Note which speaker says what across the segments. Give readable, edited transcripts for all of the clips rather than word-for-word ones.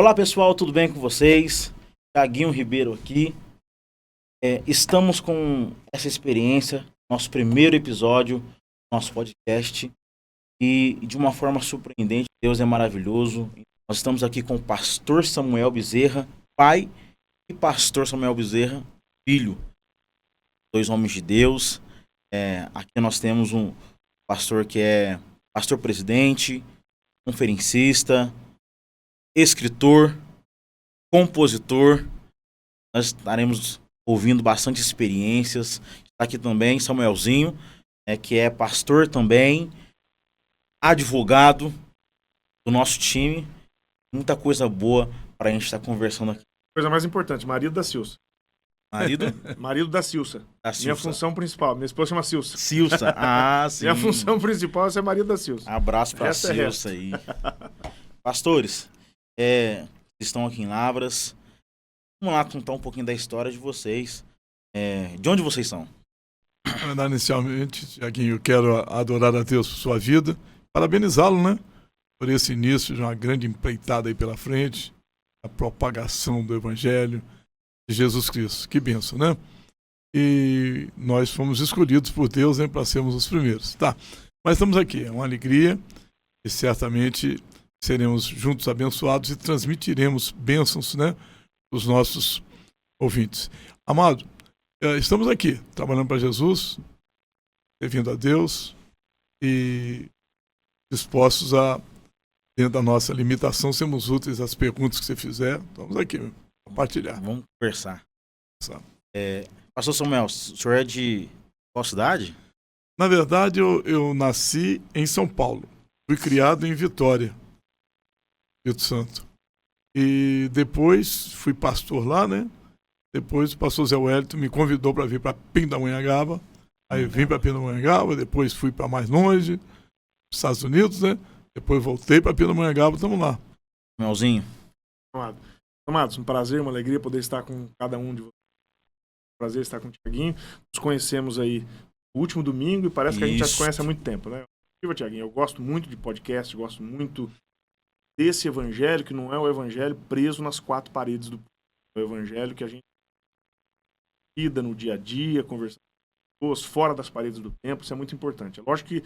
Speaker 1: Olá pessoal, tudo bem com vocês? Thiaguinho Ribeiro aqui. Estamos com essa experiência, nosso primeiro episódio, nosso podcast, e de uma forma surpreendente, Deus é maravilhoso. Nós estamos aqui com o pastor Samuel Bezerra, pai, e pastor Samuel Bezerra, filho, dois homens de Deus. Aqui nós temos um pastor que é pastor-presidente, conferencista, escritor, compositor. Nós estaremos ouvindo bastante experiências. Está aqui também Samuelzinho, que é pastor também, advogado do nosso time. Muita coisa boa para a gente estar conversando aqui.
Speaker 2: Coisa mais importante, marido da Silsa.
Speaker 1: Marido?
Speaker 2: Marido da Silsa. Minha função principal. Minha esposa chama Silsa.
Speaker 1: Silsa, sim.
Speaker 2: Minha função principal é ser marido da Silsa.
Speaker 1: Abraço para a Silsa aí. Pastores, estão aqui em Lavras. Vamos lá contar um pouquinho da história de vocês. De onde vocês são?
Speaker 3: Inicialmente, Thiaguinho, eu quero adorar a Deus por sua vida, parabenizá-lo, né? Por esse início de uma grande empreitada aí pela frente, a propagação do Evangelho de Jesus Cristo. Que bênção, né? E nós fomos escolhidos por Deus, né, para sermos os primeiros. Tá, mas estamos aqui, é uma alegria e certamente seremos juntos abençoados e transmitiremos bênçãos, né, os nossos ouvintes. Amado, estamos aqui, trabalhando para Jesus, servindo a Deus e dispostos a, dentro da nossa limitação, sermos úteis às perguntas que você fizer. Estamos aqui, compartilhar.
Speaker 1: Vamos conversar. Pastor Samuel, o senhor é de qual cidade?
Speaker 3: Na verdade, eu nasci em São Paulo. Fui criado em Vitória, Espírito Santo. E depois fui pastor lá, né? Depois o pastor Zé Wellington me convidou para vir para Pindamonhangaba. Aí eu vim para Pindamonhangaba, depois fui para mais longe, Estados Unidos, né? Depois voltei para Pindamonhangaba, estamos lá.
Speaker 1: Melzinho.
Speaker 2: Amados, um prazer, uma alegria poder estar com cada um de vocês. Prazer estar com o Thiaguinho. Nos conhecemos aí no último domingo e parece que a gente já se conhece há muito tempo, né? Thiaguinho, eu gosto muito de podcast, gosto muito desse evangelho, que não é o evangelho preso nas quatro paredes do evangelho, que a gente lida no dia a dia, conversando com pessoas fora das paredes do templo. Isso é muito importante. É lógico que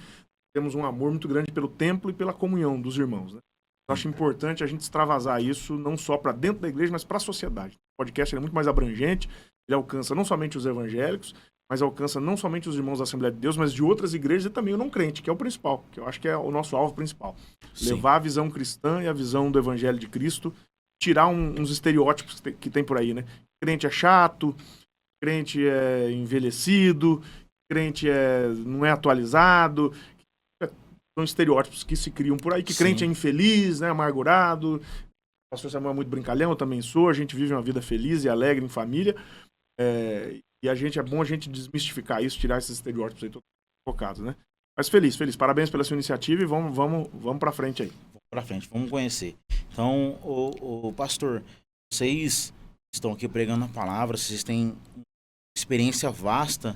Speaker 2: temos um amor muito grande pelo templo e pela comunhão dos irmãos, né? Eu acho importante a gente extravasar isso não só para dentro da igreja, mas para a sociedade. O podcast é muito mais abrangente, ele alcança não somente os evangélicos, mas alcança não somente os irmãos da Assembleia de Deus, mas de outras igrejas e também o não crente, que é o principal, que eu acho que é o nosso alvo principal. Sim. Levar a visão cristã e a visão do evangelho de Cristo, tirar uns estereótipos que tem por aí, né? Crente é chato, crente é envelhecido, crente não é atualizado. São estereótipos que se criam por aí, que crente é infeliz, né, amargurado. O pastor Samuel é muito brincalhão, eu também sou. A gente vive uma vida feliz e alegre em família. E é bom a gente desmistificar isso, tirar esses estereótipos aí todos focados, né? Mas feliz. Parabéns pela sua iniciativa e vamos pra frente aí.
Speaker 1: Vamos pra frente, vamos conhecer. Então, o pastor, vocês estão aqui pregando a palavra, vocês têm experiência vasta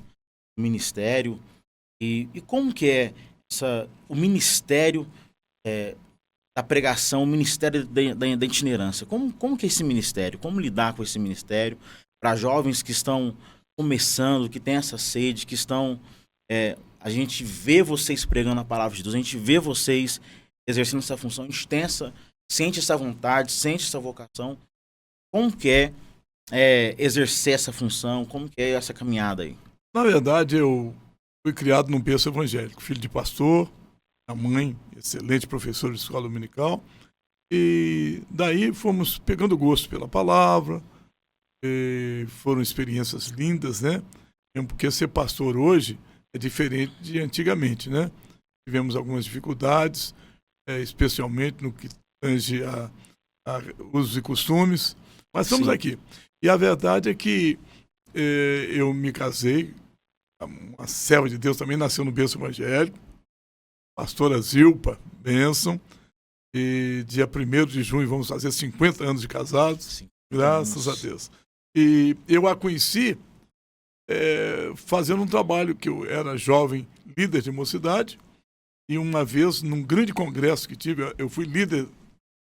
Speaker 1: no ministério. E como que é o ministério da pregação, o ministério da itinerância? Como que é esse ministério? Como lidar com esse ministério para jovens que estão começando, que têm essa sede, que estão... a gente vê vocês pregando a palavra de Deus, a gente vê vocês exercendo essa função, a gente sente essa vontade, sente essa vocação. Como que é exercer essa função? Como que é essa caminhada aí?
Speaker 3: Na verdade, eu fui criado num berço evangélico, filho de pastor, a mãe, excelente professora de escola dominical, e daí fomos pegando gosto pela palavra, foram experiências lindas, né? Porque ser pastor hoje é diferente de antigamente, né? Tivemos algumas dificuldades, especialmente no que tange a usos e costumes, mas estamos aqui. E a verdade é que eu me casei, uma serva de Deus também nasceu no berço evangélico, pastora Zilpa, bênção, e dia 1º de junho vamos fazer 50 anos de casados, graças a Deus. E eu a conheci fazendo um trabalho que eu era jovem, líder de mocidade, e uma vez, num grande congresso que tive, eu fui líder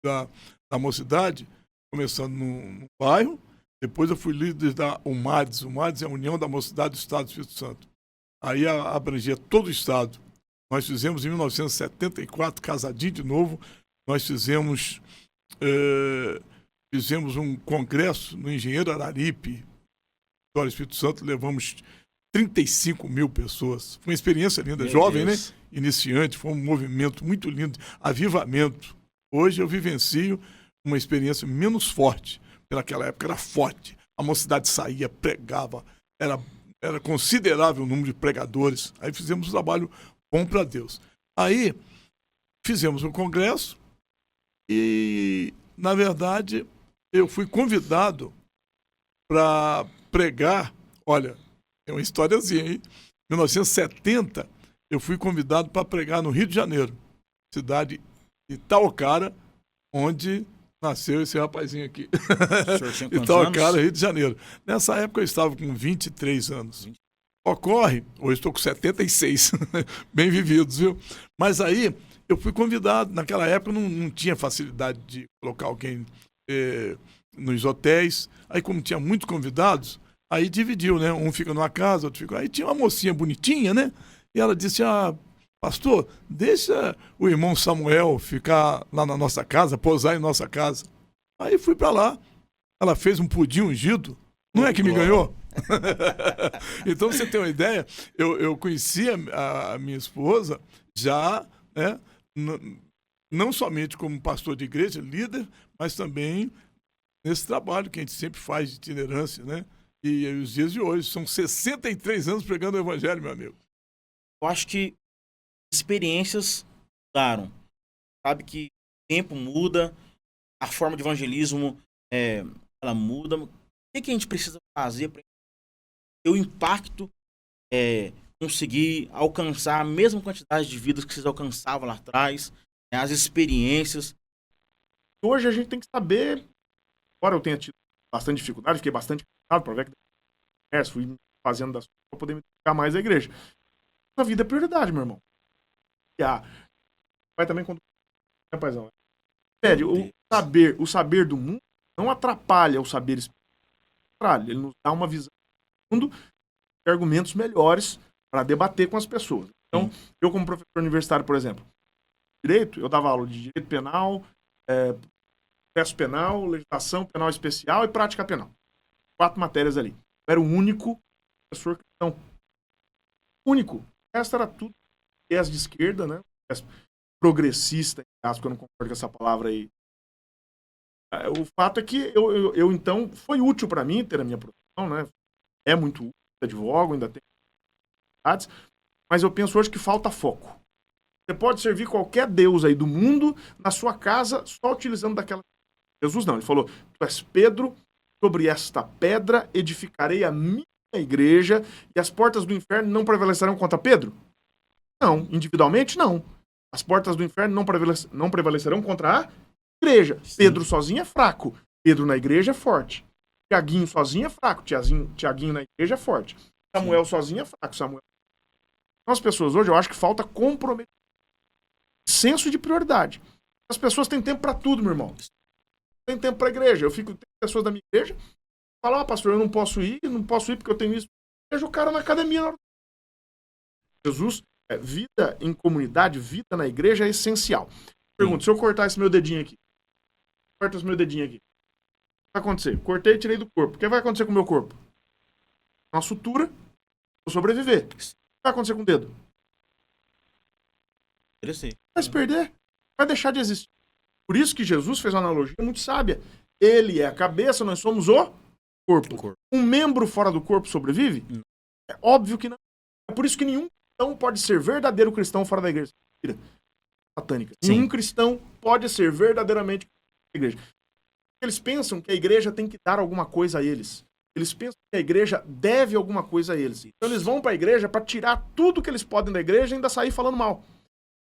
Speaker 3: da da mocidade, começando no bairro. Depois eu fui líder da UMADES. UMADES é a União da Mocidade do Estado do Espírito Santo. Aí abrangia todo o estado. Nós fizemos em 1974, casadinho de novo, nós fizemos um congresso no Engenheiro Araripe, Vitória, Espírito Santo, levamos 35 mil pessoas. Foi uma experiência linda, jovem, né? Iniciante, foi um movimento muito lindo, avivamento. Hoje eu vivencio uma experiência menos forte. Naquela época era forte. A mocidade saía, pregava, era considerável o número de pregadores. Aí fizemos um trabalho bom para Deus. Aí fizemos um congresso e, na verdade, eu fui convidado para pregar. Olha, é uma historiazinha aí. Em 1970, eu fui convidado para pregar no Rio de Janeiro, cidade de Itaocara, onde nasceu esse rapazinho aqui. Itaocara, Rio de Janeiro. Nessa época eu estava com 23 anos. Ocorre, hoje estou com 76, bem vividos, viu? Mas aí eu fui convidado. Naquela época não tinha facilidade de colocar alguém nos hotéis. Aí, como tinha muitos convidados, aí dividiu, né? Um fica numa casa, outro fica... Aí tinha uma mocinha bonitinha, né? E ela disse, pastor, deixa o irmão Samuel ficar lá na nossa casa, pousar em nossa casa. Aí fui para lá. Ela fez um pudim ungido. Não é que me ganhou? Então, pra você ter uma ideia, eu conhecia a minha esposa já, né, não somente como pastor de igreja, líder, mas também nesse trabalho que a gente sempre faz de itinerância, né? E os dias de hoje, são 63 anos pregando o evangelho, meu amigo.
Speaker 1: Eu acho que experiências mudaram. Sabe que o tempo muda, a forma de evangelismo ela muda. O que a gente precisa fazer para ter o impacto, conseguir alcançar a mesma quantidade de vidas que vocês alcançavam lá atrás, né, as experiências?
Speaker 2: Hoje a gente tem que saber, embora eu tenha tido bastante dificuldade, fiquei bastante cansado para ver que fui fazendo das coisas para poder me dedicar mais à igreja. A vida é prioridade, meu irmão. Vai também quando... Rapazão, o saber do mundo não atrapalha o saber espiritual. Ele nos dá uma visão do mundo e argumentos melhores para debater com as pessoas. Então, eu como professor universitário, por exemplo, direito, eu dava aula de direito penal, processo penal, legislação penal especial e prática penal. 4 matérias ali. Eu era o único professor cristão. Único. O resto era tudo viés de esquerda, né? Progressista, caso que eu não concordo com essa palavra aí. O fato é que eu então, foi útil para mim ter a minha profissão, né? É muito útil, advogo, ainda tem atividades, mas eu penso hoje que falta foco. Você pode servir qualquer Deus aí do mundo na sua casa só utilizando daquela... Jesus não, ele falou, tu és Pedro, sobre esta pedra edificarei a minha igreja e as portas do inferno não prevalecerão contra Pedro? Não, individualmente não. As portas do inferno não prevalecerão contra a igreja. Sim. Pedro sozinho é fraco. Pedro na igreja é forte. Tiaguinho sozinho é fraco. Tiaguinho na igreja é forte. Samuel sozinho é fraco. Samuel. Então, as pessoas hoje, eu acho que falta comprometimento. Senso de prioridade. As pessoas têm tempo para tudo, meu irmão. Tem tempo para igreja. Tem pessoas da minha igreja falam, pastor, eu não posso ir porque eu tenho isso. Veja o cara na academia. Jesus, vida em comunidade, vida na igreja é essencial. Pergunta, se eu cortar esse meu dedinho aqui, o que vai acontecer? Cortei e tirei do corpo. O que vai acontecer com o meu corpo? Uma sutura, vou sobreviver. O que vai acontecer com o dedo? Vai se perder, vai deixar de existir. Por isso que Jesus fez uma analogia muito sábia. Ele é a cabeça, nós somos o corpo. Um membro fora do corpo sobrevive? É óbvio que não. É por isso que nenhum cristão pode ser verdadeiro cristão fora da igreja. Satânica. Sim. Nenhum cristão pode ser verdadeiramente cristão fora da igreja. Eles pensam que a igreja tem que dar alguma coisa a eles. Eles pensam que a igreja deve alguma coisa a eles. Então eles vão para a igreja para tirar tudo que eles podem da igreja e ainda sair falando mal.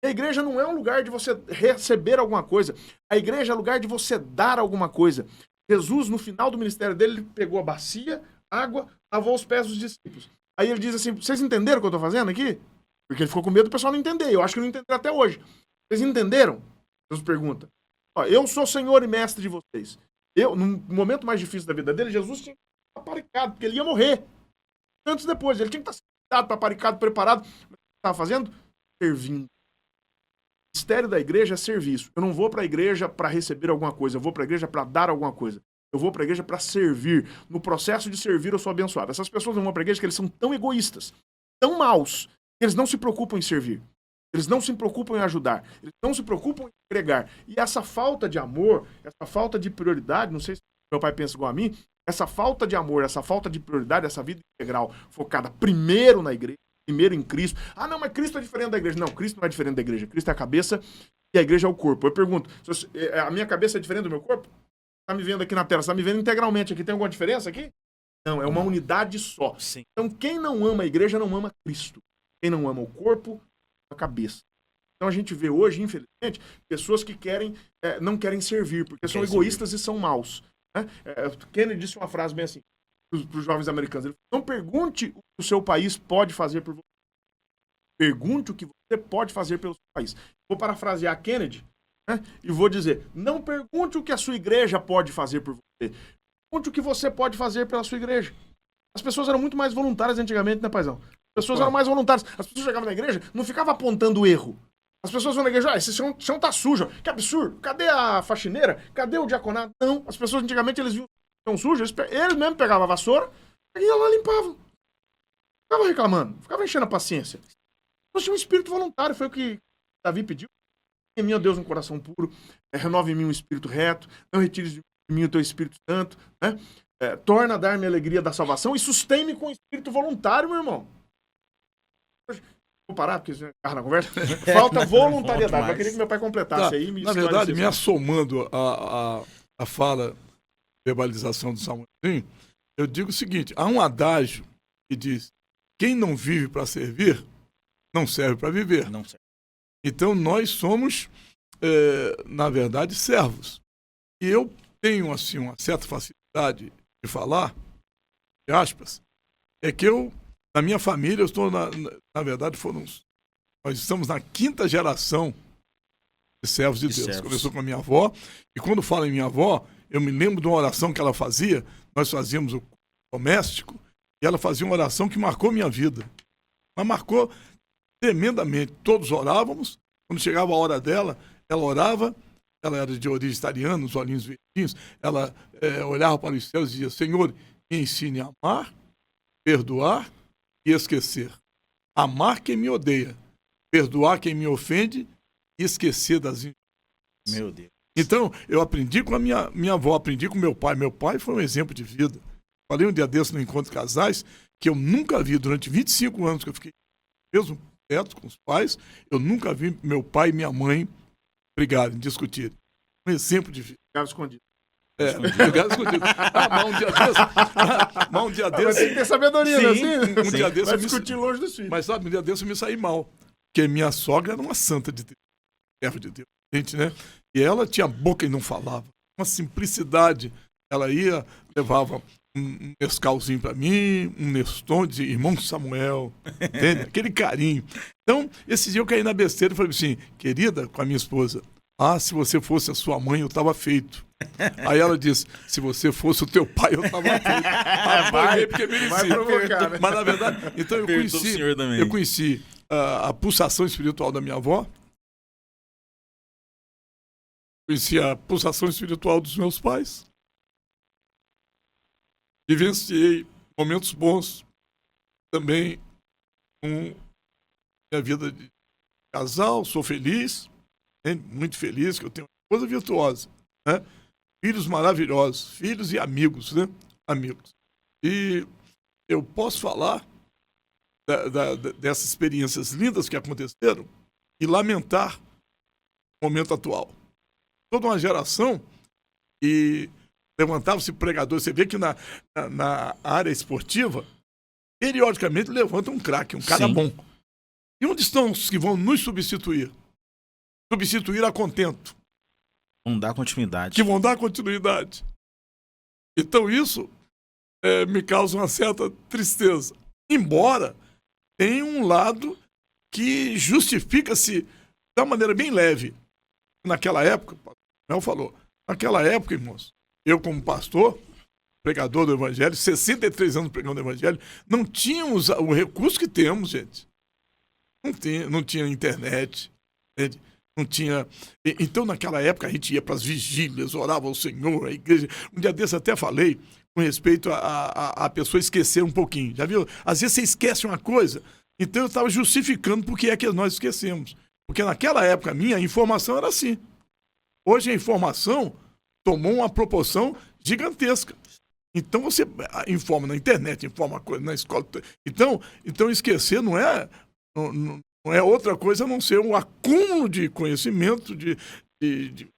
Speaker 2: A igreja não é um lugar de você receber alguma coisa. A igreja é lugar de você dar alguma coisa. Jesus, no final do ministério dele, ele pegou a bacia, água, lavou os pés dos discípulos. Aí ele diz assim, vocês entenderam o que eu estou fazendo aqui? Porque ele ficou com medo do pessoal não entender. Eu acho que não entenderam até hoje. Vocês entenderam? Jesus pergunta. Ó, eu sou Senhor e Mestre de vocês. No momento mais difícil da vida dele, Jesus tinha que estar paparicado, porque ele ia morrer. Antes depois, ele tinha que estar sentado, paparicado, preparado. Mas o que ele estava fazendo? Servindo. O mistério da igreja é serviço. Eu não vou para a igreja para receber alguma coisa, eu vou para a igreja para dar alguma coisa. Eu vou para a igreja para servir. No processo de servir, eu sou abençoado. Essas pessoas não vão para a igreja porque eles são tão egoístas, tão maus, que eles não se preocupam em servir. Eles não se preocupam em ajudar. Eles não se preocupam em entregar. E essa falta de amor, essa falta de prioridade, não sei se meu pai pensa igual a mim, essa falta de amor, essa falta de prioridade, essa vida integral focada primeiro na igreja, primeiro em Cristo. Ah, não, mas Cristo é diferente da igreja. Não, Cristo não é diferente da igreja. Cristo é a cabeça e a igreja é o corpo. Eu pergunto, a minha cabeça é diferente do meu corpo? Tá me vendo aqui na tela, você tá me vendo integralmente aqui, tem alguma diferença aqui? Não, é uma unidade só.
Speaker 1: Sim.
Speaker 2: Então, quem não ama a igreja não ama Cristo. Quem não ama o corpo, a cabeça. Então a gente vê hoje, infelizmente, pessoas que não querem servir, porque são egoístas e são maus. Né? Kennedy disse uma frase bem assim, para os jovens americanos. Ele falou, não pergunte o que o seu país pode fazer por você. Pergunte o que você pode fazer pelo seu país. Vou parafrasear Kennedy, né? E vou dizer, não pergunte o que a sua igreja pode fazer por você. Pergunte o que você pode fazer pela sua igreja. As pessoas eram muito mais voluntárias antigamente, né, paizão? As pessoas eram mais voluntárias. As pessoas chegavam na igreja, não ficavam apontando o erro. As pessoas vão na igreja, esse chão tá sujo. Que absurdo. Cadê a faxineira? Cadê o diaconato? Não. As pessoas antigamente, eles viam o chão sujo, eles mesmos pegavam a vassoura e iam lá e limpavam. Ficavam reclamando, ficavam enchendo a paciência. Nós tínhamos um espírito voluntário, foi o que Davi pediu. Em mim, ó Deus, um coração puro, renove em mim um espírito reto, não retires de mim o teu Espírito Santo, né? Torna a dar-me a alegria da salvação e sustém-me com o espírito voluntário, meu irmão. Vou parar, porque você carro na conversa. Falta voluntariedade. Eu queria que meu pai completasse aí.
Speaker 3: Na verdade, me assomando a fala, verbalização do Samuelzinho, eu digo o seguinte, há um adágio que diz, quem não vive para servir, não serve para viver.
Speaker 1: Não serve.
Speaker 3: Então, nós somos, na verdade, servos. E eu tenho, assim, uma certa facilidade de falar, de aspas, é que na minha família, eu estou, na verdade, nós estamos na 5ª geração de servos de Deus. Começou com a minha avó, e quando falo em minha avó, eu me lembro de uma oração que ela fazia, nós fazíamos o doméstico, e ela fazia uma oração que marcou minha vida. Mas marcou tremendamente. Todos orávamos, quando chegava a hora dela, ela orava, ela era de origem italiana, os olhinhos verdinhos, ela olhava para os céus e dizia, Senhor, me ensine a amar, perdoar e esquecer. Amar quem me odeia, perdoar quem me ofende e esquecer das injustiças.
Speaker 1: Meu Deus.
Speaker 3: Então, eu aprendi com a minha avó, aprendi com meu pai. Meu pai foi um exemplo de vida. Falei um dia desse no Encontro de Casais, que eu nunca vi, durante 25 anos que eu fiquei mesmo perto com os pais, eu nunca vi meu pai e minha mãe brigarem, discutirem. Um exemplo de vida.
Speaker 2: Ficava escondido.
Speaker 3: Brigaram escondido. Mas um dia desse...
Speaker 2: Mas tem que ter sabedoria, né?
Speaker 3: Um dia desse
Speaker 2: vai discutir longe dos filhos.
Speaker 3: Mas sabe, um dia desse eu me saí mal. Porque minha sogra era uma santa de Deus. Serva de Deus. Gente, né? E ela tinha boca e não falava. Uma simplicidade. Ela ia, levava um mescalzinho pra mim, um Neston, dizia, irmão Samuel, entende? Aquele carinho. Então, esse dia eu caí na besteira e falei assim, querida, com a minha esposa, se você fosse a sua mãe, eu tava feito. Aí ela disse, se você fosse o teu pai, eu tava feito. Vai, porque merecia.
Speaker 2: Provocar, né?
Speaker 3: Mas na verdade, então eu conheci a pulsação espiritual da minha avó, conheci a pulsação espiritual dos meus pais, vivenciei momentos bons também com minha vida de casal, sou feliz, né? Muito feliz, que eu tenho uma esposa virtuosa, né? Filhos maravilhosos, filhos e amigos, né? Amigos. E eu posso falar dessas experiências lindas que aconteceram e lamentar o momento atual. Toda uma geração e levantava-se pregador. Você vê que na área esportiva, periodicamente levanta um craque, um cara bom. E onde estão os que vão nos substituir? Substituir a contento.
Speaker 1: Vão dar continuidade.
Speaker 3: Que vão dar continuidade. Então isso me causa uma certa tristeza. Embora tenha um lado que justifica-se de uma maneira bem leve. Naquela época, Mel falou. Naquela época, irmãos, eu como pastor, pregador do evangelho, 63 anos pregando o evangelho, não tínhamos o recurso que temos, gente. Não tinha internet, entende? Não tinha. Então, naquela época, a gente ia para as vigílias, orava ao Senhor, a igreja. Um dia desse até falei com respeito a pessoa esquecer um pouquinho. Já viu? Às vezes você esquece uma coisa. Então, eu estava justificando por que é que nós esquecemos. Porque naquela época minha, a informação era assim. Hoje a informação tomou uma proporção gigantesca. Então, você informa na internet, informa coisa na escola. Então esquecer não é outra coisa a não ser um acúmulo de conhecimento,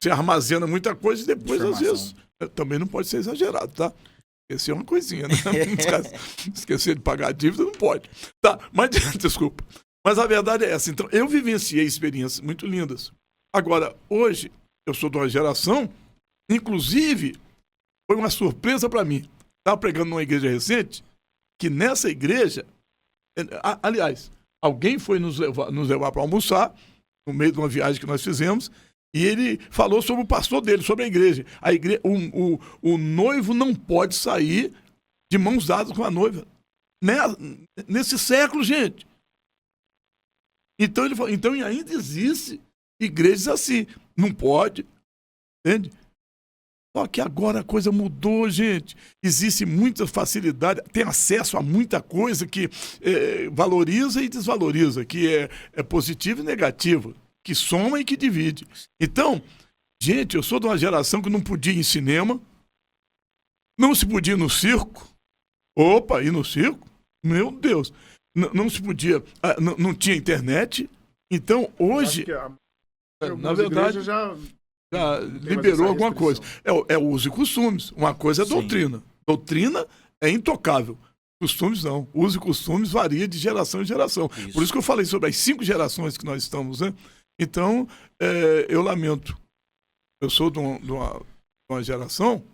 Speaker 3: você armazena muita coisa e depois, às vezes, também não pode ser exagerado, tá? Esquecer é uma coisinha, né? Esquecer de pagar a dívida não pode. Tá, mas desculpa. Mas a verdade é essa. Então, eu vivenciei experiências muito lindas. Agora, hoje, eu sou de uma geração, inclusive, foi uma surpresa para mim. Estava pregando numa igreja recente, que nessa igreja, aliás, alguém foi nos levar para almoçar, no meio de uma viagem que nós fizemos, e ele falou sobre o pastor dele, sobre a igreja. O noivo não pode sair de mãos dadas com a noiva. Nesse século, gente. Então ele falou, então ainda existe igrejas assim. Não pode. Entende? Só que agora a coisa mudou, gente. Existe muita facilidade, tem acesso a muita coisa que valoriza e desvaloriza, que é positivo e negativo, que soma e que divide. Então, gente, eu sou de uma geração que não podia ir em cinema, não se podia ir no circo. Opa, ir no circo? Meu Deus. Não se podia, não tinha internet. Então, hoje, na verdade, já liberou alguma coisa. É o uso e costumes. Uma coisa é doutrina. Doutrina é intocável. Costumes não. Uso e costumes varia de geração em geração. Isso. Por isso que eu falei sobre as 5 gerações que nós estamos, né? Então, eu lamento. Eu sou de uma geração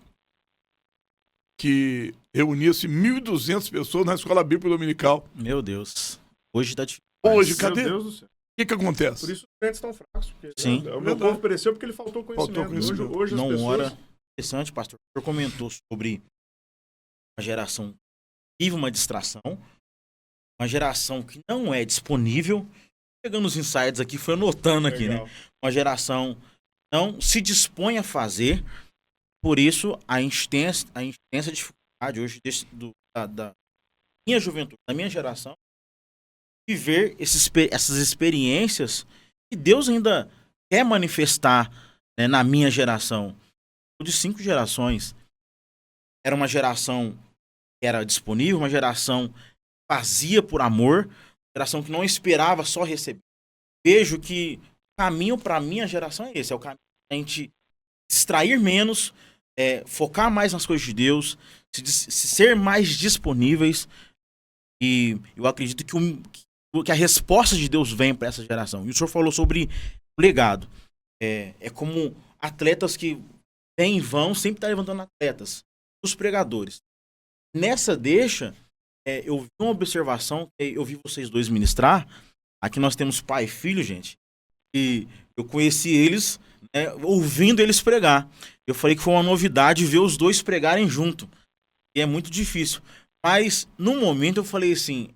Speaker 3: que reunia-se 1.200 pessoas na escola bíblica dominical.
Speaker 1: Meu Deus. Hoje tá difícil.
Speaker 3: Hoje, cadê?
Speaker 2: Meu Deus do céu.
Speaker 3: O que acontece?
Speaker 2: Por isso os crentes estão fracos.
Speaker 1: Sim.
Speaker 2: O meu povo pereceu porque ele faltou conhecimento. Hoje
Speaker 1: não
Speaker 2: as pessoas...
Speaker 1: ora. Interessante, pastor. O senhor comentou sobre uma geração que vive uma distração, uma geração que não é disponível. Pegando os insights aqui, foi anotando aqui, né? Uma geração não se dispõe a fazer. Por isso, a gente tem essa dificuldade hoje da minha juventude, da minha geração, viver essas experiências que Deus ainda quer manifestar, né, na minha geração. De 5 gerações, era uma geração que era disponível, uma geração que fazia por amor, uma geração que não esperava só receber. Vejo que o caminho para a minha geração é esse, é o caminho a gente distrair menos, focar mais nas coisas de Deus, se ser mais disponíveis, e eu acredito que a resposta de Deus vem para essa geração. E o senhor falou sobre o legado. É como atletas que vêm e vão, sempre tá levantando atletas, os pregadores. Nessa deixa, eu vi uma observação, eu vi vocês dois ministrar. Aqui nós temos pai e filho, gente, e eu conheci eles, né, ouvindo eles pregar. Eu falei que foi uma novidade ver os dois pregarem junto. E é muito difícil. Mas, no momento, eu falei assim,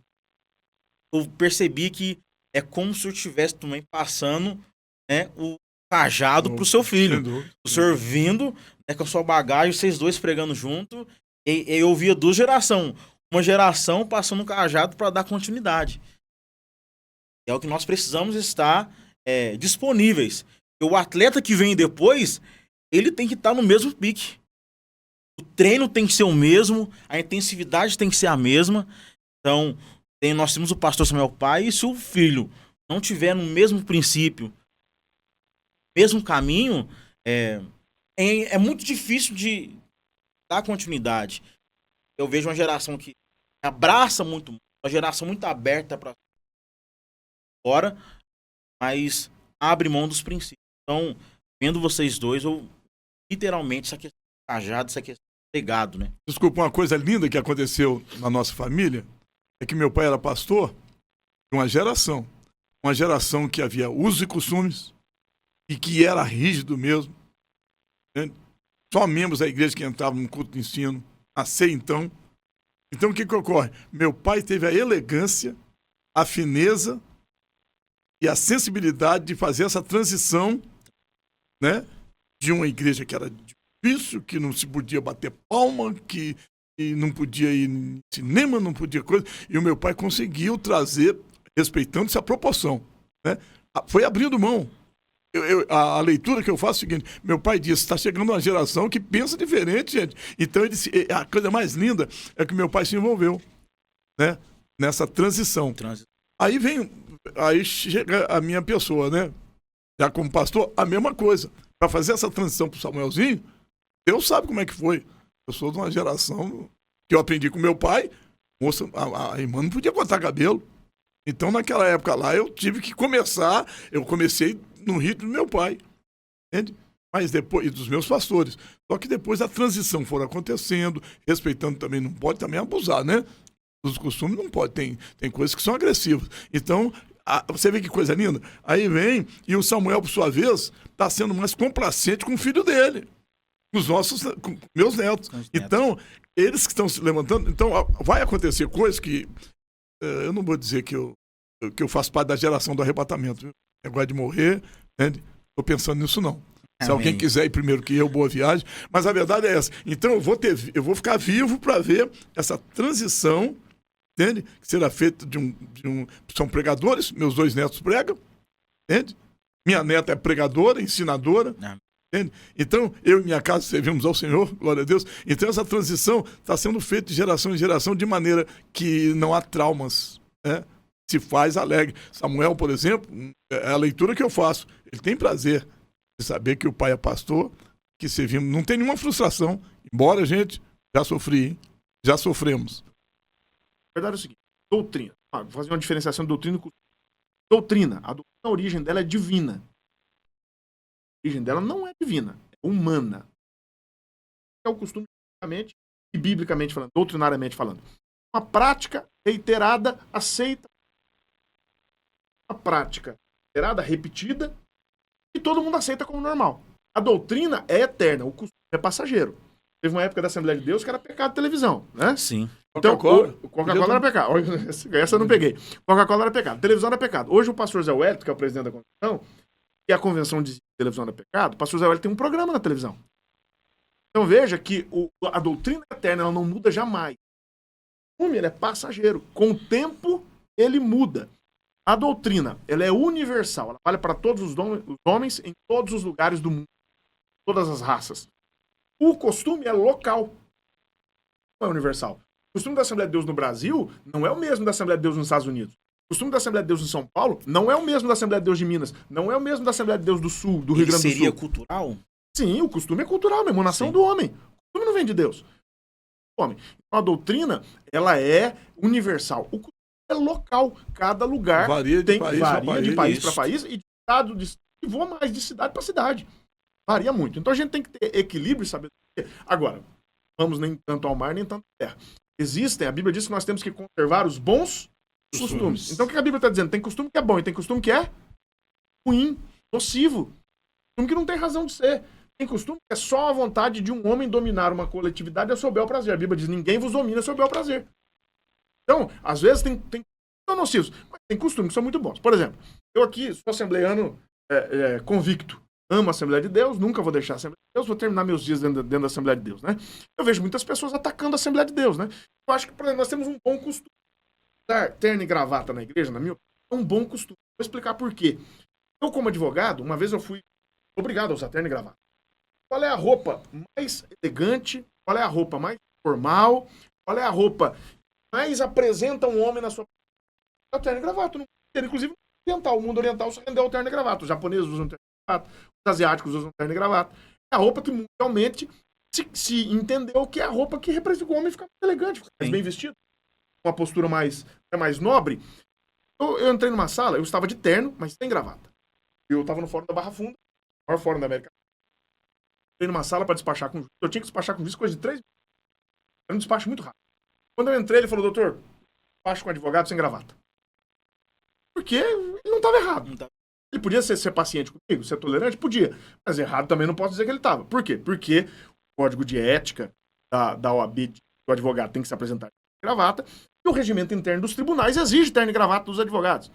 Speaker 1: eu percebi que é como se eu estivesse também passando, né, o cajado pro seu filho. O senhor vindo, né, com a sua bagagem, vocês dois pregando junto, e eu via 2 gerações. Uma geração passando o cajado para dar continuidade. É o que nós precisamos estar disponíveis. E o atleta que vem depois, ele tem que estar no mesmo pique. O treino tem que ser o mesmo, a intensividade tem que ser a mesma. Então, nós temos o pastor Samuel Pai, e se o filho não tiver no mesmo princípio, mesmo caminho, é muito difícil de dar continuidade. Eu vejo uma geração que abraça muito, uma geração muito aberta para fora, mas abre mão dos princípios. Então, vendo vocês dois, eu literalmente, essa questão de cajado, essa questão de legado, né?
Speaker 3: Desculpa, uma coisa linda que aconteceu na nossa família é que meu pai era pastor de uma geração que havia usos e costumes e que era rígido mesmo. né? Só membros da igreja que entravam no culto de ensino, a ceia então. Então o que ocorre? Meu pai teve a elegância, a fineza e a sensibilidade de fazer essa transição, né, de uma igreja que era difícil, que não se podia bater palma, que não podia ir no cinema, não podia coisa. E o meu pai conseguiu trazer, respeitando essa proporção, né? Foi abrindo mão. A leitura que eu faço é o seguinte: meu pai disse, está chegando uma geração que pensa diferente, gente. Então ele disse, a coisa mais linda é que meu pai se envolveu, né, nessa transição. Aí chega a minha pessoa, né? Já como pastor, a mesma coisa. Para fazer essa transição para o Samuelzinho, Deus sabe como é que foi. Eu sou de uma geração que eu aprendi com meu pai. Moça, a irmã não podia cortar cabelo. Então, naquela época lá, eu tive que começar. Eu comecei no ritmo do meu pai. Entende? Mas depois, e dos meus pastores. Só que depois a transição for acontecendo, respeitando também, não pode também abusar, né? Os costumes não pode. Tem coisas que são agressivas. Então, você vê que coisa linda? Aí vem, e o Samuel, por sua vez, está sendo mais complacente com o filho dele. Com meus netos. Então, eles que estão se levantando. Então, vai acontecer coisas que. Eu não vou dizer que eu faço parte da geração do arrebatamento. Viu? Negócio de morrer. Estou pensando nisso, não. Se alguém quiser ir primeiro que eu, boa viagem. Mas a verdade é essa. Então, eu vou ficar vivo para ver essa transição, entende? Que será feita são pregadores, meus 2 netos pregam, entende? Minha neta é pregadora, ensinadora. Entende? Então, eu e minha casa servimos ao Senhor, glória a Deus. Então, essa transição está sendo feita de geração em geração de maneira que não há traumas, né? Se faz alegre. Samuel, por exemplo, é a leitura que eu faço. Ele tem prazer de saber que o pai é pastor, que servimos. Não tem nenhuma frustração, embora, gente, já sofri, hein? Já sofremos.
Speaker 2: A verdade é o seguinte: doutrina. Vou fazer uma diferenciação de doutrina e costume. Doutrina, a origem dela é divina. A origem dela não é divina, é humana. É o costume, e biblicamente falando, doutrinariamente falando. Uma prática reiterada, aceita. Uma prática reiterada, repetida, e todo mundo aceita como normal. A doutrina é eterna, o costume é passageiro. Teve uma época da Assembleia de Deus que era pecado de televisão, né?
Speaker 1: Sim.
Speaker 2: Então, Coca-Cola era pecado. Essa eu não peguei. Coca-Cola era pecado. Televisão era pecado. Hoje o pastor Zé Wellington, que é o presidente da convenção, que a convenção de televisão era pecado, o pastor Zé Wellington tem um programa na televisão. Então veja que a doutrina eterna ela não muda jamais. O costume ele é passageiro. Com o tempo, ele muda. A doutrina ela é universal. Ela vale para todos os homens em todos os lugares do mundo. Todas as raças. O costume é local. Não é universal. O costume da Assembleia de Deus no Brasil não é o mesmo da Assembleia de Deus nos Estados Unidos. O costume da Assembleia de Deus em São Paulo não é o mesmo da Assembleia de Deus de Minas. Não é o mesmo da Assembleia de Deus do Sul, do Rio Grande do Sul.
Speaker 1: Seria cultural?
Speaker 2: Sim, o costume é cultural, uma emanação do homem. O costume não vem de Deus. Homem. Então a doutrina, ela é universal. O costume é local. Cada lugar
Speaker 3: varia de país
Speaker 2: para país e de estado e voa mais de cidade para cidade. Varia muito. Então a gente tem que ter equilíbrio e sabedoria. Agora, vamos nem tanto ao mar, nem tanto à terra. A Bíblia diz que nós temos que conservar os bons costumes. Então o que a Bíblia está dizendo? Tem costume que é bom e tem costume que é ruim, nocivo. Costume que não tem razão de ser. Tem costume que é só a vontade de um homem dominar uma coletividade a seu bel prazer. A Bíblia diz, ninguém vos domina a seu bel prazer. Então, às vezes tem são nocivos, mas tem costumes que são muito bons. Por exemplo, eu aqui sou assembleiano convicto. Amo a Assembleia de Deus, nunca vou deixar a Assembleia de Deus, vou terminar meus dias dentro da Assembleia de Deus, né? Eu vejo muitas pessoas atacando a Assembleia de Deus, né? Eu acho que, por exemplo, nós temos um bom costume. Usar terno e gravata na igreja, na minha opinião, é um bom costume. Vou explicar por quê. Eu, como advogado, uma vez eu fui obrigado a usar terno e gravata. Qual é a roupa mais elegante? Qual é a roupa mais formal? Qual é a roupa que mais apresenta um homem na sua... É o terno e gravata. Inclusive, o mundo oriental só rendeu o terno e gravata. Os japoneses usam terno e gravata. Os asiáticos usam terno e gravata. É a roupa que mundialmente se entendeu que é a roupa que representa o homem ficar mais elegante, ficar mais bem vestido, uma postura mais nobre. Eu entrei numa sala, eu estava de terno, mas sem gravata. Eu estava no Fórum da Barra Funda, o maior fórum da América. Entrei numa sala para despachar com o juiz. Eu tinha que despachar com o juiz coisa de 3 minutos. Era um despacho muito rápido. Quando eu entrei, ele falou, doutor, despacho com advogado sem gravata. Porque ele não estava errado. Ele podia ser paciente comigo, ser tolerante? Podia. Mas errado também não posso dizer que ele estava. Por quê? Porque o código de ética da OAB, do advogado tem que se apresentar de gravata, e o regimento interno dos tribunais exige terno e gravata dos advogados.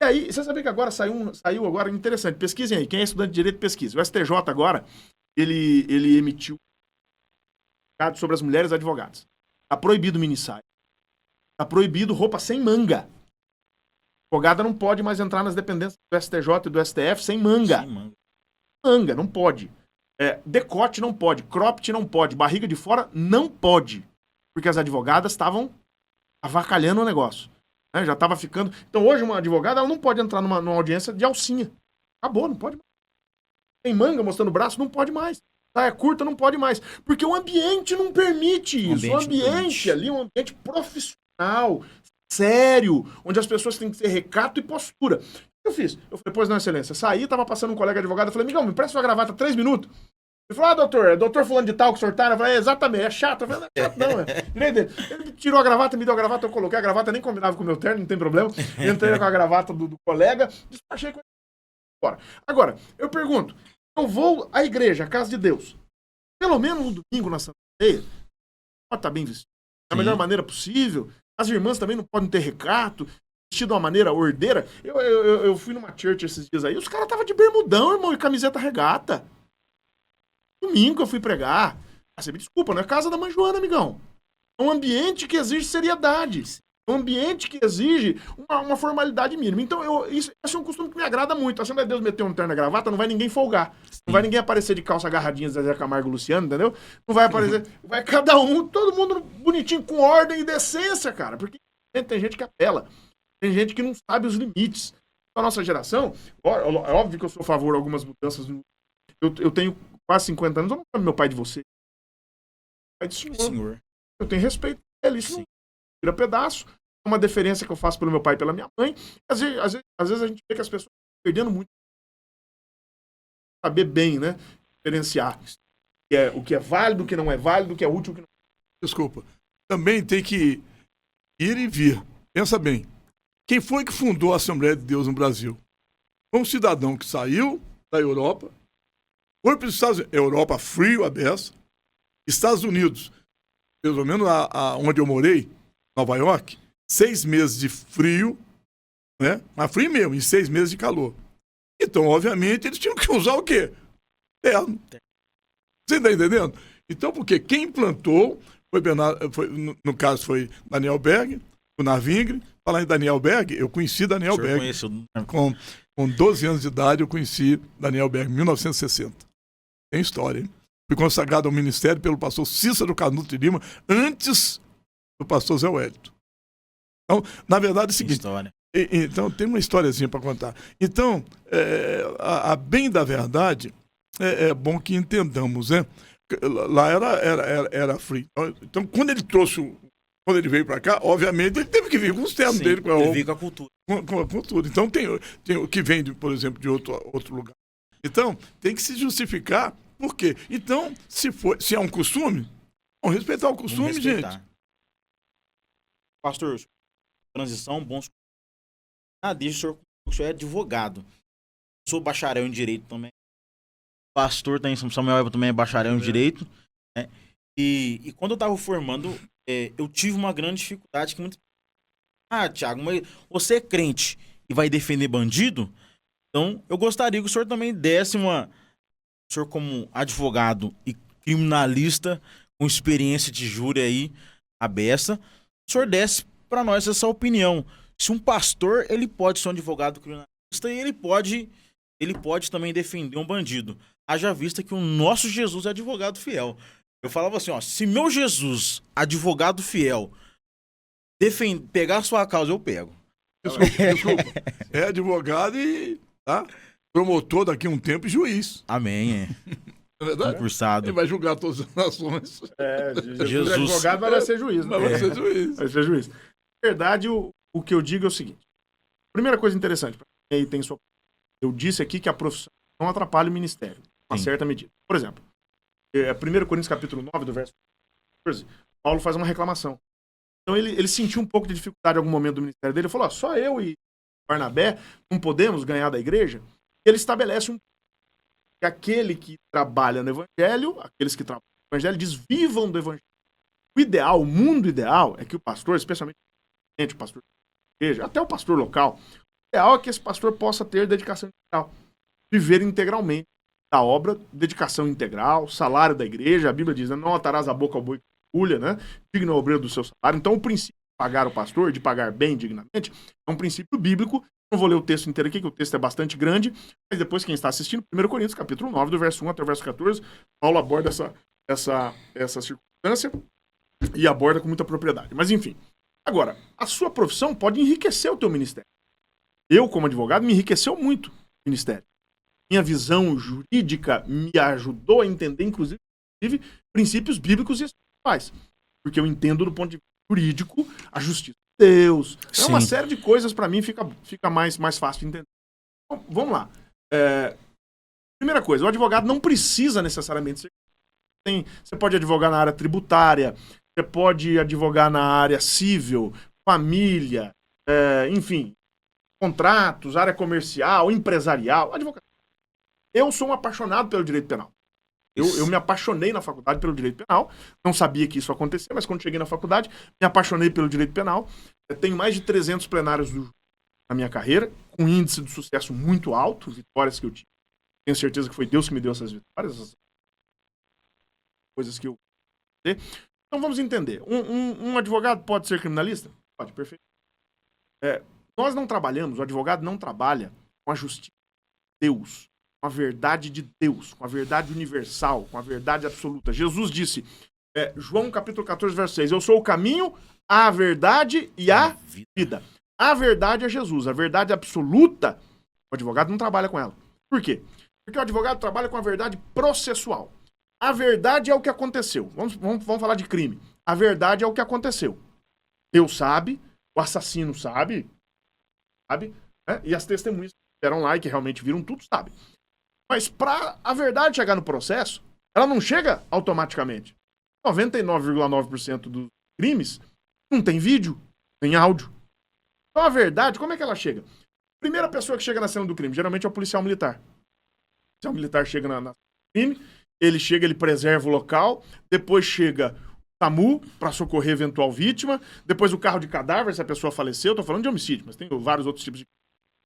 Speaker 2: E aí, você sabia que agora saiu agora, interessante, pesquisem aí, quem é estudante de direito pesquisa. O STJ agora, ele emitiu um sobre as mulheres advogadas. Está proibido minissaia. Está proibido roupa sem manga. A advogada não pode mais entrar nas dependências do STJ e do STF sem manga.
Speaker 1: Sem manga.
Speaker 2: Manga, não pode. Decote não pode. Cropped não pode. Barriga de fora não pode. Porque as advogadas estavam avacalhando o negócio. Né? Já estava ficando... Então hoje uma advogada ela não pode entrar numa audiência de alcinha. Acabou, não pode mais. Tem manga mostrando o braço, não pode mais. Saia curta, não pode mais. Porque o ambiente não permite isso. O ambiente ali é um ambiente profissional, sério, onde as pessoas têm que ter recato e postura. O que eu fiz? Eu falei, pois não, excelência. Saí, tava passando um colega advogado, eu falei, amigão, me presta sua gravata 3 minutos. Ele falou, doutor fulano de tal que o senhor tá? Eu falei, exatamente, é chato. Eu falei, não é chato não, Ele tirou a gravata, me deu a gravata, eu coloquei a gravata, nem combinava com o meu terno, não tem problema. Entrei com a gravata do colega, despachei com ele. Agora, eu pergunto, eu vou à igreja, à casa de Deus, pelo menos no domingo na Santa Ceia, pode estar bem vestido, da melhor maneira possível. As irmãs também não podem ter recato, vestido de uma maneira ordeira. Eu fui numa church esses dias aí, os caras estavam de bermudão, irmão, e camiseta regata. Domingo eu fui pregar. Você me desculpa, não é casa da mãe Joana, amigão. É um ambiente que exige seriedade. É um ambiente que exige uma formalidade mínima. Então, isso é um costume que me agrada muito. A Assembleia de Deus meter um terno e gravata, não vai ninguém folgar. Não vai ninguém aparecer de calça agarradinha, Zé Camargo e Luciano, entendeu? Não vai aparecer. Vai cada um, todo mundo bonitinho, com ordem e decência, cara. Porque tem gente que apela. Tem gente que não sabe os limites. A nossa geração, é óbvio que eu sou a favor de algumas mudanças. Eu tenho quase 50 anos, eu não chamo meu pai de você. Pai de senhor. Eu tenho respeito por ele. Isso não tira pedaço. É uma deferência que eu faço pelo meu pai e pela minha mãe. Às vezes a gente vê que as pessoas estão perdendo muito. Saber bem, né? Diferenciar o que é válido, o que não é válido, o que é útil, o que não é.
Speaker 3: Desculpa. Também tem que ir e vir. Pensa bem. Quem foi que fundou a Assembleia de Deus no Brasil? Foi um cidadão que saiu da Europa, foi para os Estados Unidos, Europa frio, a beça, Estados Unidos, pelo menos onde eu morei, Nova York, 6 meses de frio, né? Mas frio mesmo, e 6 meses de calor. Então, obviamente, eles tinham que usar o quê? Terno. Você está entendendo? Então, porque quem implantou no caso foi Daniel Berg, o Narvingre. Falar em Daniel Berg, eu conheci Daniel Berg. Com 12 anos de idade, eu conheci Daniel Berg, em 1960. Tem história, hein? Fui consagrado ao ministério pelo pastor Cícero Canuto de Lima, antes do pastor Zé Wellington. Então, na verdade, é o seguinte. Então, tem uma historiazinha para contar. Então, a bem da verdade, é bom que entendamos, né? Lá era free. Então, quando ele veio para cá, obviamente, ele teve que vir com os ternos dele.
Speaker 1: Ele veio com a cultura.
Speaker 3: Com a cultura. Então, tem o que vem, por exemplo, de outro lugar. Então, tem que se justificar por quê. Então, se é um costume, vamos respeitar o costume, gente.
Speaker 1: Pastor, transição, bons... deixa o senhor é advogado. Sou bacharel em Direito também. Pastor também, Samuel também é bacharel em Direito. Né? E quando eu estava formando, eu tive uma grande dificuldade que muitos... Thiago, mas você é crente e vai defender bandido? Então, eu gostaria que o senhor também desse o senhor como advogado e criminalista, com experiência de júri aí, a beça, o senhor desse para nós essa opinião. Se um pastor, ele pode ser um advogado criminalista e ele pode também defender um bandido. Haja vista que o nosso Jesus é advogado fiel. Eu falava assim, se meu Jesus, advogado fiel, pegar a sua causa, eu pego.
Speaker 3: Desculpa. É advogado e promotor daqui a um tempo e juiz.
Speaker 1: Amém,
Speaker 3: É verdade?
Speaker 1: Concursado.
Speaker 3: Ele vai julgar todas as nações.
Speaker 2: Jesus. Advogado vai ser juiz. Né?
Speaker 3: Vai ser juiz.
Speaker 2: Vai ser juiz. Na verdade, o que eu digo é o seguinte. Primeira coisa interessante, aí tem sua... Eu disse aqui que a profissão não atrapalha o ministério, uma certa medida. Por exemplo, 1 Coríntios capítulo 9, do verso 14, Paulo faz uma reclamação. Então ele sentiu um pouco de dificuldade em algum momento do ministério dele. Ele falou, só eu e Barnabé, não podemos ganhar da igreja, ele estabelece que aquele que trabalha no evangelho, aqueles que trabalham no evangelho, diz, vivam do evangelho. O ideal, o mundo ideal, é que o pastor, especialmente o pastor da igreja, até o pastor local, o ideal é que esse pastor possa ter dedicação integral, viver integralmente da obra, dedicação integral, salário da igreja, a Bíblia diz, né, não atarás a boca ao boi que pulha, né, digno ao obreiro do seu salário. Então o princípio de pagar o pastor, de pagar bem, dignamente, é um princípio bíblico. Não vou ler o texto inteiro aqui, que o texto é bastante grande, mas depois quem está assistindo, 1 Coríntios, capítulo 9, do verso 1 até o verso 14, Paulo aborda essa circunstância e aborda com muita propriedade. Mas enfim, agora, a sua profissão pode enriquecer o teu ministério. Eu, como advogado, me enriqueceu muito o ministério. Minha visão jurídica me ajudou a entender, inclusive, princípios bíblicos e espirituais. Porque eu entendo do ponto de vista jurídico a justiça de Deus. É uma série de coisas, para mim, fica mais fácil de entender. Então, vamos lá. Primeira coisa, o advogado não precisa necessariamente ser... Você pode advogar na área tributária, você pode advogar na área civil, família, enfim, contratos, área comercial, empresarial, advogado. Eu sou um apaixonado pelo direito penal. Eu me apaixonei na faculdade pelo direito penal. Não sabia que isso acontecia, mas quando cheguei na faculdade, me apaixonei pelo direito penal. Eu tenho mais de 300 plenários na minha carreira, com índice de sucesso muito alto, vitórias que eu tive. Tenho certeza que foi Deus que me deu essas vitórias, essas coisas que eu... Então vamos entender. Um advogado pode ser criminalista? Pode, perfeito. Nós não trabalhamos, o advogado não trabalha com a justiça de Deus, com a verdade de Deus, com a verdade universal, com a verdade absoluta. Jesus disse, João capítulo 14, verso 6, eu sou o caminho, a verdade e a vida. A verdade é Jesus, a verdade absoluta, o advogado não trabalha com ela. Por quê? Porque o advogado trabalha com a verdade processual. A verdade é o que aconteceu. Vamos falar de crime. A verdade é o que aconteceu. Deus sabe, o assassino sabe, né? E as testemunhas que estiveram lá e que realmente viram tudo, sabe. Mas para a verdade chegar no processo, ela não chega automaticamente. 99,9% dos crimes não tem vídeo, tem áudio. Então a verdade, como é que ela chega? A primeira pessoa que chega na cena do crime, geralmente é o policial militar. O policial militar chega na cena do crime, ele preserva o local, depois chega o SAMU para socorrer eventual vítima, depois o carro de cadáver, se a pessoa faleceu, tô falando de homicídio, mas tem vários outros tipos de...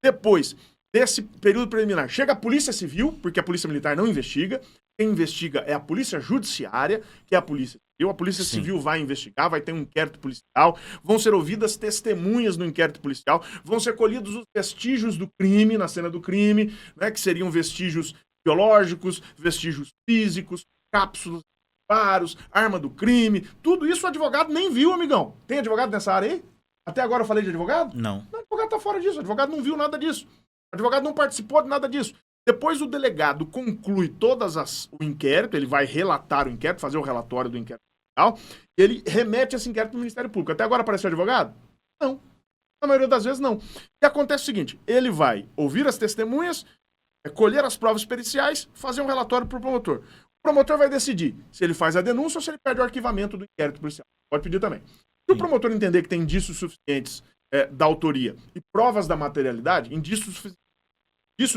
Speaker 2: Depois desse período preliminar, chega a polícia civil, porque a polícia militar não investiga. Quem investiga é a polícia judiciária, que é a polícia civil. A polícia civil vai investigar, vai ter um inquérito policial, vão ser ouvidas testemunhas no inquérito policial, vão ser colhidos os vestígios do crime, na cena do crime, né, que seriam vestígios biológicos, vestígios físicos, cápsulas, disparos, arma do crime. Tudo isso o advogado nem viu, amigão. Tem advogado nessa área aí? Até agora eu falei de advogado?
Speaker 1: Não.
Speaker 2: O advogado tá fora disso, o advogado não viu nada disso. O advogado não participou de nada disso. Depois o delegado conclui o inquérito, ele vai relatar o inquérito, fazer o relatório do inquérito penal, e ele remete esse inquérito para o Ministério Público. Até agora apareceu advogado? Não. Na maioria das vezes, não. E acontece o seguinte, ele vai ouvir as testemunhas, colher as provas periciais, fazer um relatório para o promotor. O promotor vai decidir se ele faz a denúncia ou se ele pede o arquivamento do inquérito policial. Pode pedir também. Se o promotor entender que tem indícios suficientes da autoria e provas da materialidade, indícios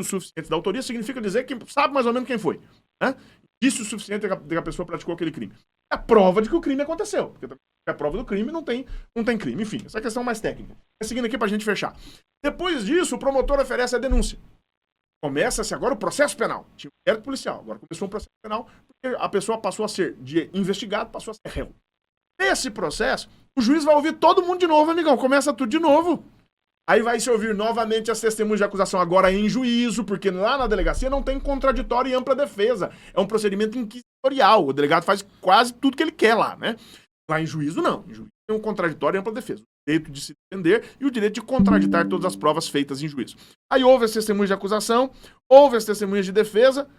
Speaker 2: suficientes da autoria significa dizer que sabe mais ou menos quem foi. Né? Indício suficiente de que a pessoa praticou aquele crime. É a prova de que o crime aconteceu. Porque a prova do crime não tem crime. Enfim, essa é a questão mais técnica. Seguindo aqui pra gente fechar. Depois disso, o promotor oferece a denúncia. Começa-se agora o processo penal. Tinha um inquérito policial. Agora começou um processo penal porque a pessoa passou a ser de investigado, passou a ser réu. Nesse processo, o juiz vai ouvir todo mundo de novo, amigão. Começa tudo de novo. Aí vai se ouvir novamente as testemunhas de acusação agora em juízo, porque lá na delegacia não tem contraditório e ampla defesa. É um procedimento inquisitorial. O delegado faz quase tudo que ele quer lá, né? Lá em juízo, não. Em juízo tem um contraditório e ampla defesa. O direito de se defender e o direito de contraditar todas as provas feitas em juízo. Aí houve as testemunhas de acusação, houve as testemunhas de defesa,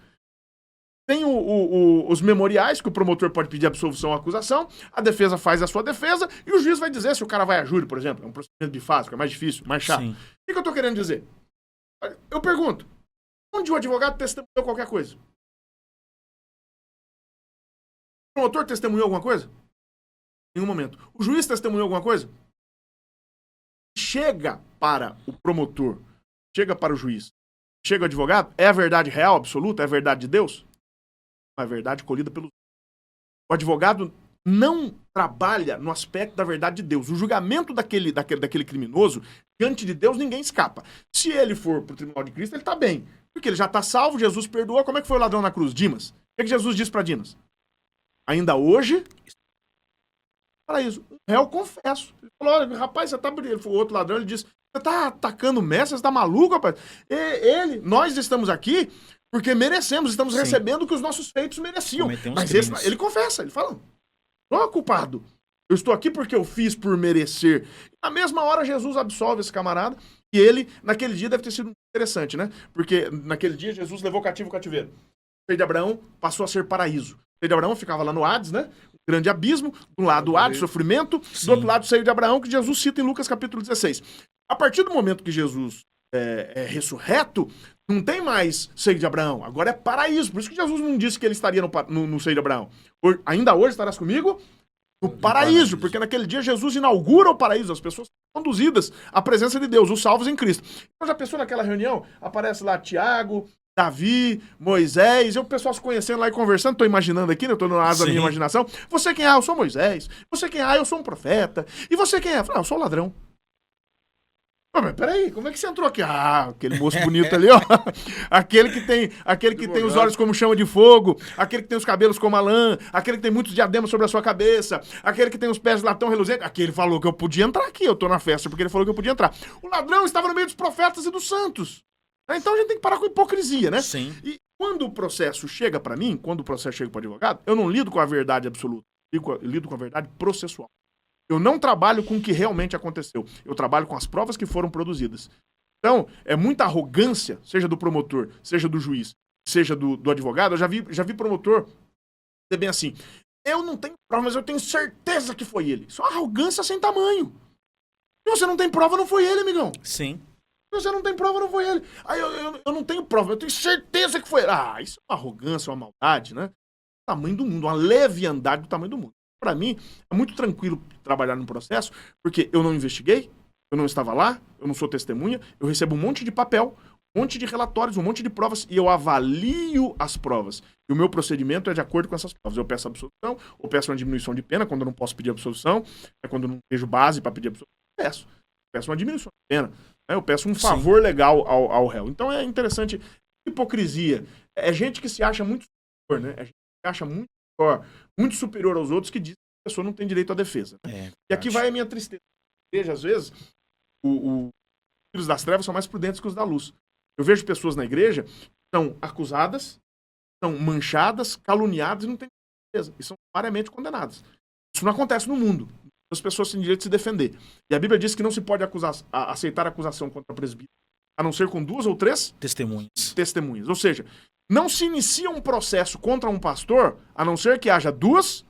Speaker 2: tem os memoriais, que o promotor pode pedir absolvição ou acusação, a defesa faz a sua defesa, e o juiz vai dizer se o cara vai a júri, por exemplo. É um procedimento bifásico, é mais difícil, mais chato. Sim. O que eu tô querendo dizer? Eu pergunto, onde o advogado testemunhou qualquer coisa? O promotor testemunhou alguma coisa? Em nenhum momento. O juiz testemunhou alguma coisa? chega para o promotor, chega para o juiz, chega o advogado, é a verdade real, absoluta? É a verdade de Deus? É a verdade colhida pelo... O advogado não trabalha no aspecto da verdade de Deus. O julgamento daquele criminoso, diante de Deus, ninguém escapa. Se ele for pro tribunal de Cristo, ele tá bem. Porque ele já tá salvo, Jesus perdoou. Como é que foi o ladrão na cruz? Dimas. O que Jesus disse para Dimas? Ainda hoje, para isso, o réu confesso. Ele falou, olha, rapaz, você tá... Ele foi o outro ladrão, ele disse, você tá atacando o mestre, você tá maluco, rapaz? Nós estamos aqui porque merecemos, estamos recebendo o que os nossos feitos mereciam. Mas ele confessa, ele fala, não é culpado. Eu estou aqui porque eu fiz por merecer. Na mesma hora, Jesus absolve esse camarada. E ele, naquele dia, deve ter sido interessante, né? Porque naquele dia, Jesus levou cativo o cativeiro. O seio de Abraão passou a ser paraíso. O seio de Abraão ficava lá no Hades, né? Um grande abismo. De um lado, o Hades, sofrimento. Do outro lado, o seio de Abraão, que Jesus cita em Lucas capítulo 16. A partir do momento que Jesus é ressurreto, não tem mais seio de Abraão. Agora é paraíso. Por isso que Jesus não disse que ele estaria no seio de Abraão. Ainda hoje estarás comigo no paraíso. Porque naquele dia Jesus inaugura o paraíso. As pessoas são conduzidas à presença de Deus, os salvos em Cristo. Então já pensou naquela reunião? Aparece lá Tiago, Davi, Moisés, e o pessoal se conhecendo lá e conversando. Tô imaginando aqui, né? Eu tô no asa da minha imaginação. Você quem é? Eu sou Moisés. Você quem é? Eu sou um profeta. E você quem é? Eu sou um ladrão. Mas peraí, como é que você entrou aqui? Ah, aquele moço bonito ali, ó. Aquele que tem os olhos como chama de fogo, aquele que tem os cabelos como a lã, aquele que tem muitos diademas sobre a sua cabeça, aquele que tem os pés de latão reluzente. Aquele falou que eu podia entrar aqui, eu tô na festa porque ele falou que eu podia entrar. O ladrão estava no meio dos profetas e dos santos. Então a gente tem que parar com hipocrisia, né?
Speaker 1: Sim.
Speaker 2: E quando o processo chega pra mim, quando o processo chega pro advogado, eu não lido com a verdade absoluta, eu lido com a verdade processual. Eu não trabalho com o que realmente aconteceu. Eu trabalho com as provas que foram produzidas. Então, é muita arrogância, seja do promotor, seja do juiz, seja do advogado. Eu já vi promotor dizer bem assim, eu não tenho prova, mas eu tenho certeza que foi ele. Isso é uma arrogância sem tamanho. Se você não tem prova, não foi ele, amigão.
Speaker 1: Sim.
Speaker 2: Se você não tem prova, não foi ele. Aí eu não tenho prova, eu tenho certeza que foi ele. Ah, isso é uma arrogância, uma maldade, né? O tamanho do mundo, uma leviandade do tamanho do mundo. Para mim, é muito tranquilo trabalhar no processo, porque eu não investiguei, eu não estava lá, eu não sou testemunha, eu recebo um monte de papel, um monte de relatórios, um monte de provas, e eu avalio as provas. E o meu procedimento é de acordo com essas provas. Eu peço absolução, ou peço uma diminuição de pena, quando eu não posso pedir absolução, quando eu não vejo base para pedir absolução, peço uma diminuição de pena. Eu peço um favor legal ao réu. Então é interessante. Hipocrisia. É gente que se acha muito superior, né? É gente que se acha muito superior aos outros, que diz que a pessoa não tem direito à defesa. E aqui vai a minha tristeza. Veja, às vezes, os filhos das trevas são mais prudentes que os da luz. Eu vejo pessoas na igreja que são acusadas, são manchadas, caluniadas e não têm defesa. E são variamente condenadas. Isso não acontece no mundo. As pessoas têm direito de se defender. E a Bíblia diz que não se pode aceitar acusação contra presbítero, a não ser com 2 ou 3 testemunhas. Ou seja, não se inicia um processo contra um pastor, a não ser que haja 2,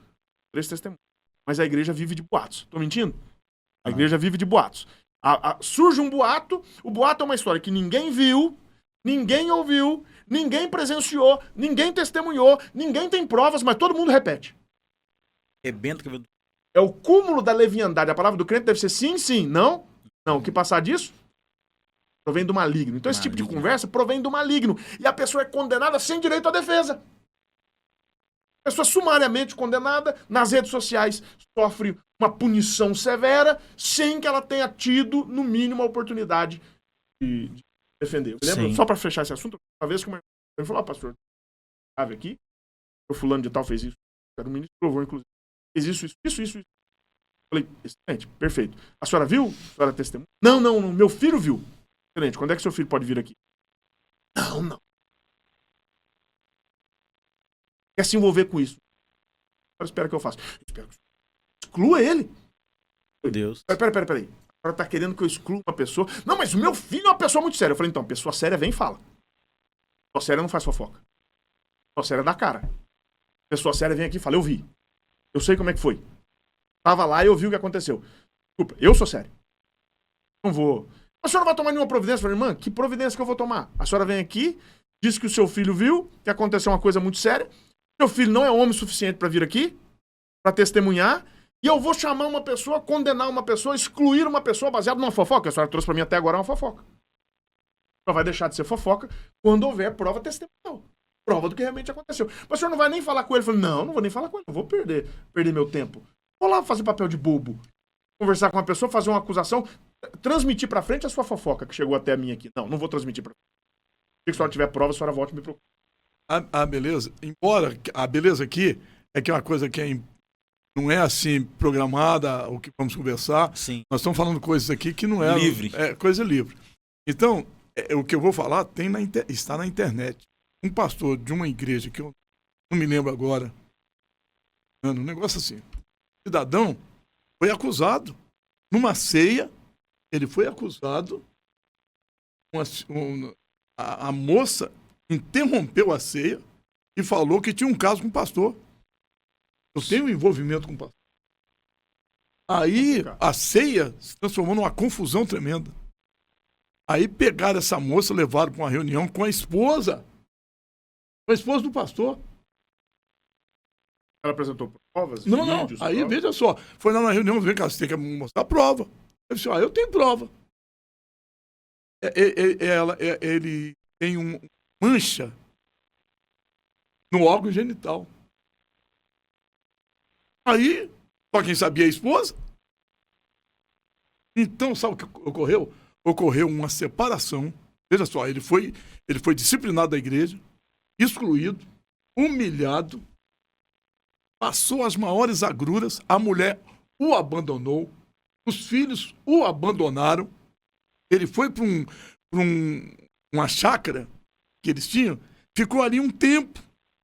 Speaker 2: 3 testemunhas. Mas a igreja vive de boatos. Tô mentindo? A igreja vive de boatos. Surge um boato, o boato é uma história que ninguém viu, ninguém ouviu, ninguém presenciou, ninguém testemunhou, ninguém tem provas, mas todo mundo repete. É o cúmulo da leviandade. A palavra do crente deve ser sim, sim, não. Não, o que passar disso? Provém do maligno. Então esse tipo de conversa provém do maligno. E a pessoa é condenada sem direito à defesa. A pessoa sumariamente condenada, nas redes sociais, sofre uma punição severa, sem que ela tenha tido, no mínimo, a oportunidade de defender. Eu lembro, só para fechar esse assunto, uma vez que uma irmã falou, pastor, estava aqui, o fulano de tal fez isso, era um ministro de louvor, inclusive, fez isso. Falei, excelente, perfeito. A senhora viu? A senhora testemunha? Não, meu filho viu. Excelente, quando é que seu filho pode vir aqui? Não. Quer se envolver com isso? Agora espera que eu faça. Espero que exclua ele.
Speaker 1: Meu Deus.
Speaker 2: Peraí. Agora tá querendo que eu exclua uma pessoa. Não, mas o meu filho é uma pessoa muito séria. Eu falei, então, pessoa séria vem e fala. Pessoa séria não faz fofoca. Pessoa séria dá cara. Pessoa séria vem aqui e fala, eu vi. Eu sei como é que foi. Tava lá e eu vi o que aconteceu. Desculpa, eu sou sério. Não vou. A senhora não vai tomar nenhuma providência? Eu falei, irmã, que providência que eu vou tomar? A senhora vem aqui, diz que o seu filho viu, que aconteceu uma coisa muito séria. Seu filho não é homem suficiente para vir aqui, para testemunhar, E eu vou chamar uma pessoa, condenar uma pessoa, excluir uma pessoa baseado numa fofoca. A senhora trouxe pra mim até agora uma fofoca. Só vai deixar de ser fofoca quando houver prova testemunhal. Prova do que realmente aconteceu. Mas o senhor não vai nem falar com ele. Falei, não vou nem falar com ele. Não vou perder meu tempo. Vou lá fazer papel de bobo. Conversar com uma pessoa, fazer uma acusação, transmitir pra frente a sua fofoca que chegou até a mim aqui. Não vou transmitir pra frente. Se a senhora tiver prova, a senhora volte e me procure.
Speaker 3: A beleza, embora a beleza aqui é que é uma coisa que não é assim programada, o que vamos conversar.
Speaker 1: Sim.
Speaker 3: Nós estamos falando coisas aqui que não é
Speaker 1: livre.
Speaker 3: É coisa livre. Então, o que eu vou falar está na internet. Um pastor de uma igreja, que eu não me lembro agora, um negócio assim, cidadão foi acusado numa ceia, ele foi acusado, a moça interrompeu a ceia e falou que tinha um caso com o pastor. Eu tenho um envolvimento com o pastor. Aí a ceia se transformou numa confusão tremenda. Aí pegaram essa moça, levaram para uma reunião com a esposa do pastor.
Speaker 2: Ela apresentou provas?
Speaker 3: Não.
Speaker 2: Vídeos,
Speaker 3: Aí,
Speaker 2: provas?
Speaker 3: veja só, foi lá na reunião, vem cá, você tem que mostrar a prova. Eu disse, eu tenho prova. Ele tem uma mancha no órgão genital. Aí, só quem sabia é a esposa. Então, sabe o que ocorreu? Ocorreu uma separação. Veja só, ele foi disciplinado da igreja, excluído, humilhado, passou as maiores agruras, a mulher o abandonou, os filhos o abandonaram, ele foi para uma chácara que eles tinham, ficou ali um tempo.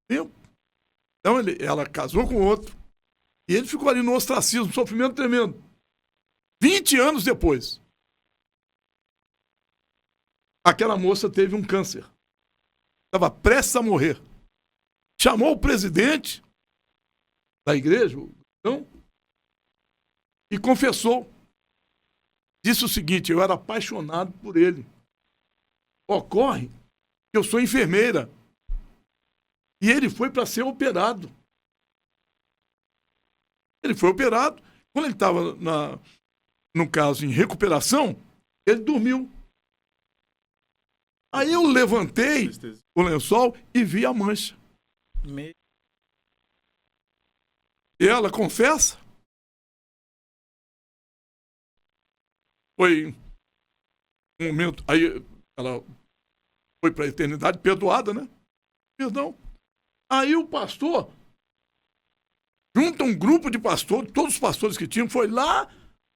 Speaker 3: Então ela casou com outro, e ele ficou ali no ostracismo, sofrimento tremendo. 20 anos depois, aquela moça teve um câncer. Estava prestes a morrer. Chamou o presidente da igreja, e confessou. Disse o seguinte, eu era apaixonado por ele. Ocorre que eu sou enfermeira. E ele foi para ser operado. Ele foi operado. Quando ele estava, no caso, em recuperação, ele dormiu. Aí eu levantei o lençol e vi a mancha. E ela confessa. Foi um momento. Aí ela foi para a eternidade perdoada, né? Perdão. Aí o pastor, junta um grupo de pastores, todos os pastores que tinham, foi lá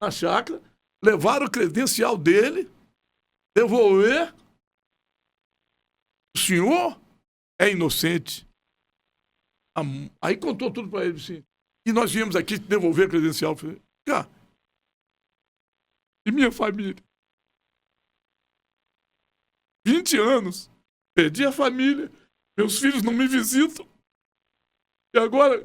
Speaker 3: na chácara, levaram o credencial dele, devolver. O senhor é inocente. Aí contou tudo para ele, assim. E nós viemos aqui devolver a credencial. Falei, cara, e minha família? 20 anos. Perdi a família. Meus filhos não me visitam. E agora...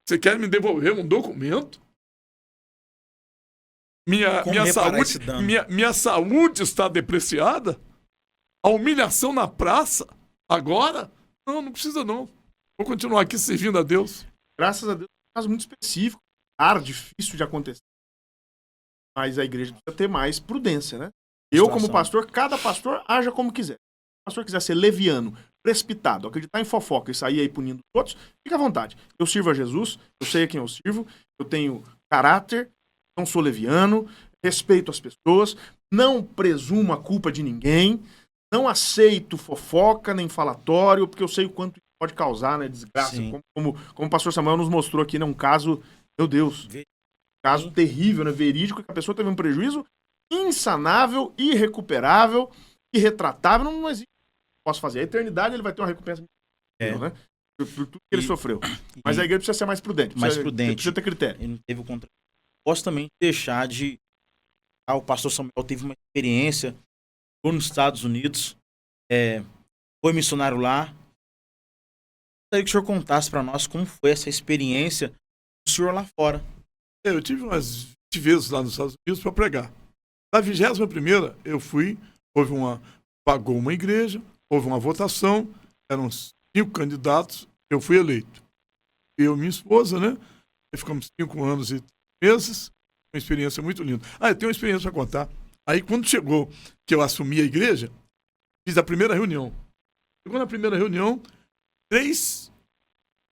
Speaker 3: Você quer me devolver um documento? Minha saúde está depreciada? A humilhação na praça? Agora? Não precisa não. Vou continuar aqui servindo a Deus.
Speaker 2: Graças a Deus, é um caso muito específico. Claro, difícil de acontecer. Mas a igreja precisa ter mais prudência, né? Eu, como pastor, cada pastor haja como quiser. Se o pastor quiser ser leviano, precipitado, acreditar em fofoca e sair aí punindo os outros, fica à vontade. Eu sirvo a Jesus, eu sei a quem eu sirvo, eu tenho caráter, não sou leviano, respeito as pessoas, não presumo a culpa de ninguém, não aceito fofoca nem falatório, porque eu sei o quanto isso pode causar, né, desgraça. Como o pastor Samuel nos mostrou aqui, né, um caso, meu Deus, caso terrível, né, verídico, que a pessoa teve um prejuízo insanável, irrecuperável, irretratável, não existe. Posso fazer. A eternidade ele vai ter uma recompensa, né, por tudo que ele sofreu. Mas a igreja precisa ser mais prudente. Precisa ter critério.
Speaker 1: Ele não teve o contra. Posso também deixar de... o pastor Samuel teve uma experiência nos Estados Unidos, foi missionário lá. Gostaria que o senhor contasse para nós como foi essa experiência do senhor lá fora.
Speaker 3: Eu tive umas 20 vezes lá nos Estados Unidos para pregar. Na 21ª eu fui, pagou uma igreja, houve uma votação, eram 5 candidatos, eu fui eleito. eu e minha esposa, né? Aí ficamos 5 anos e 3 meses. Uma experiência muito linda. Eu tenho uma experiência para contar. Aí, quando chegou que eu assumi a igreja, fiz a primeira reunião. Chegou na primeira reunião, 3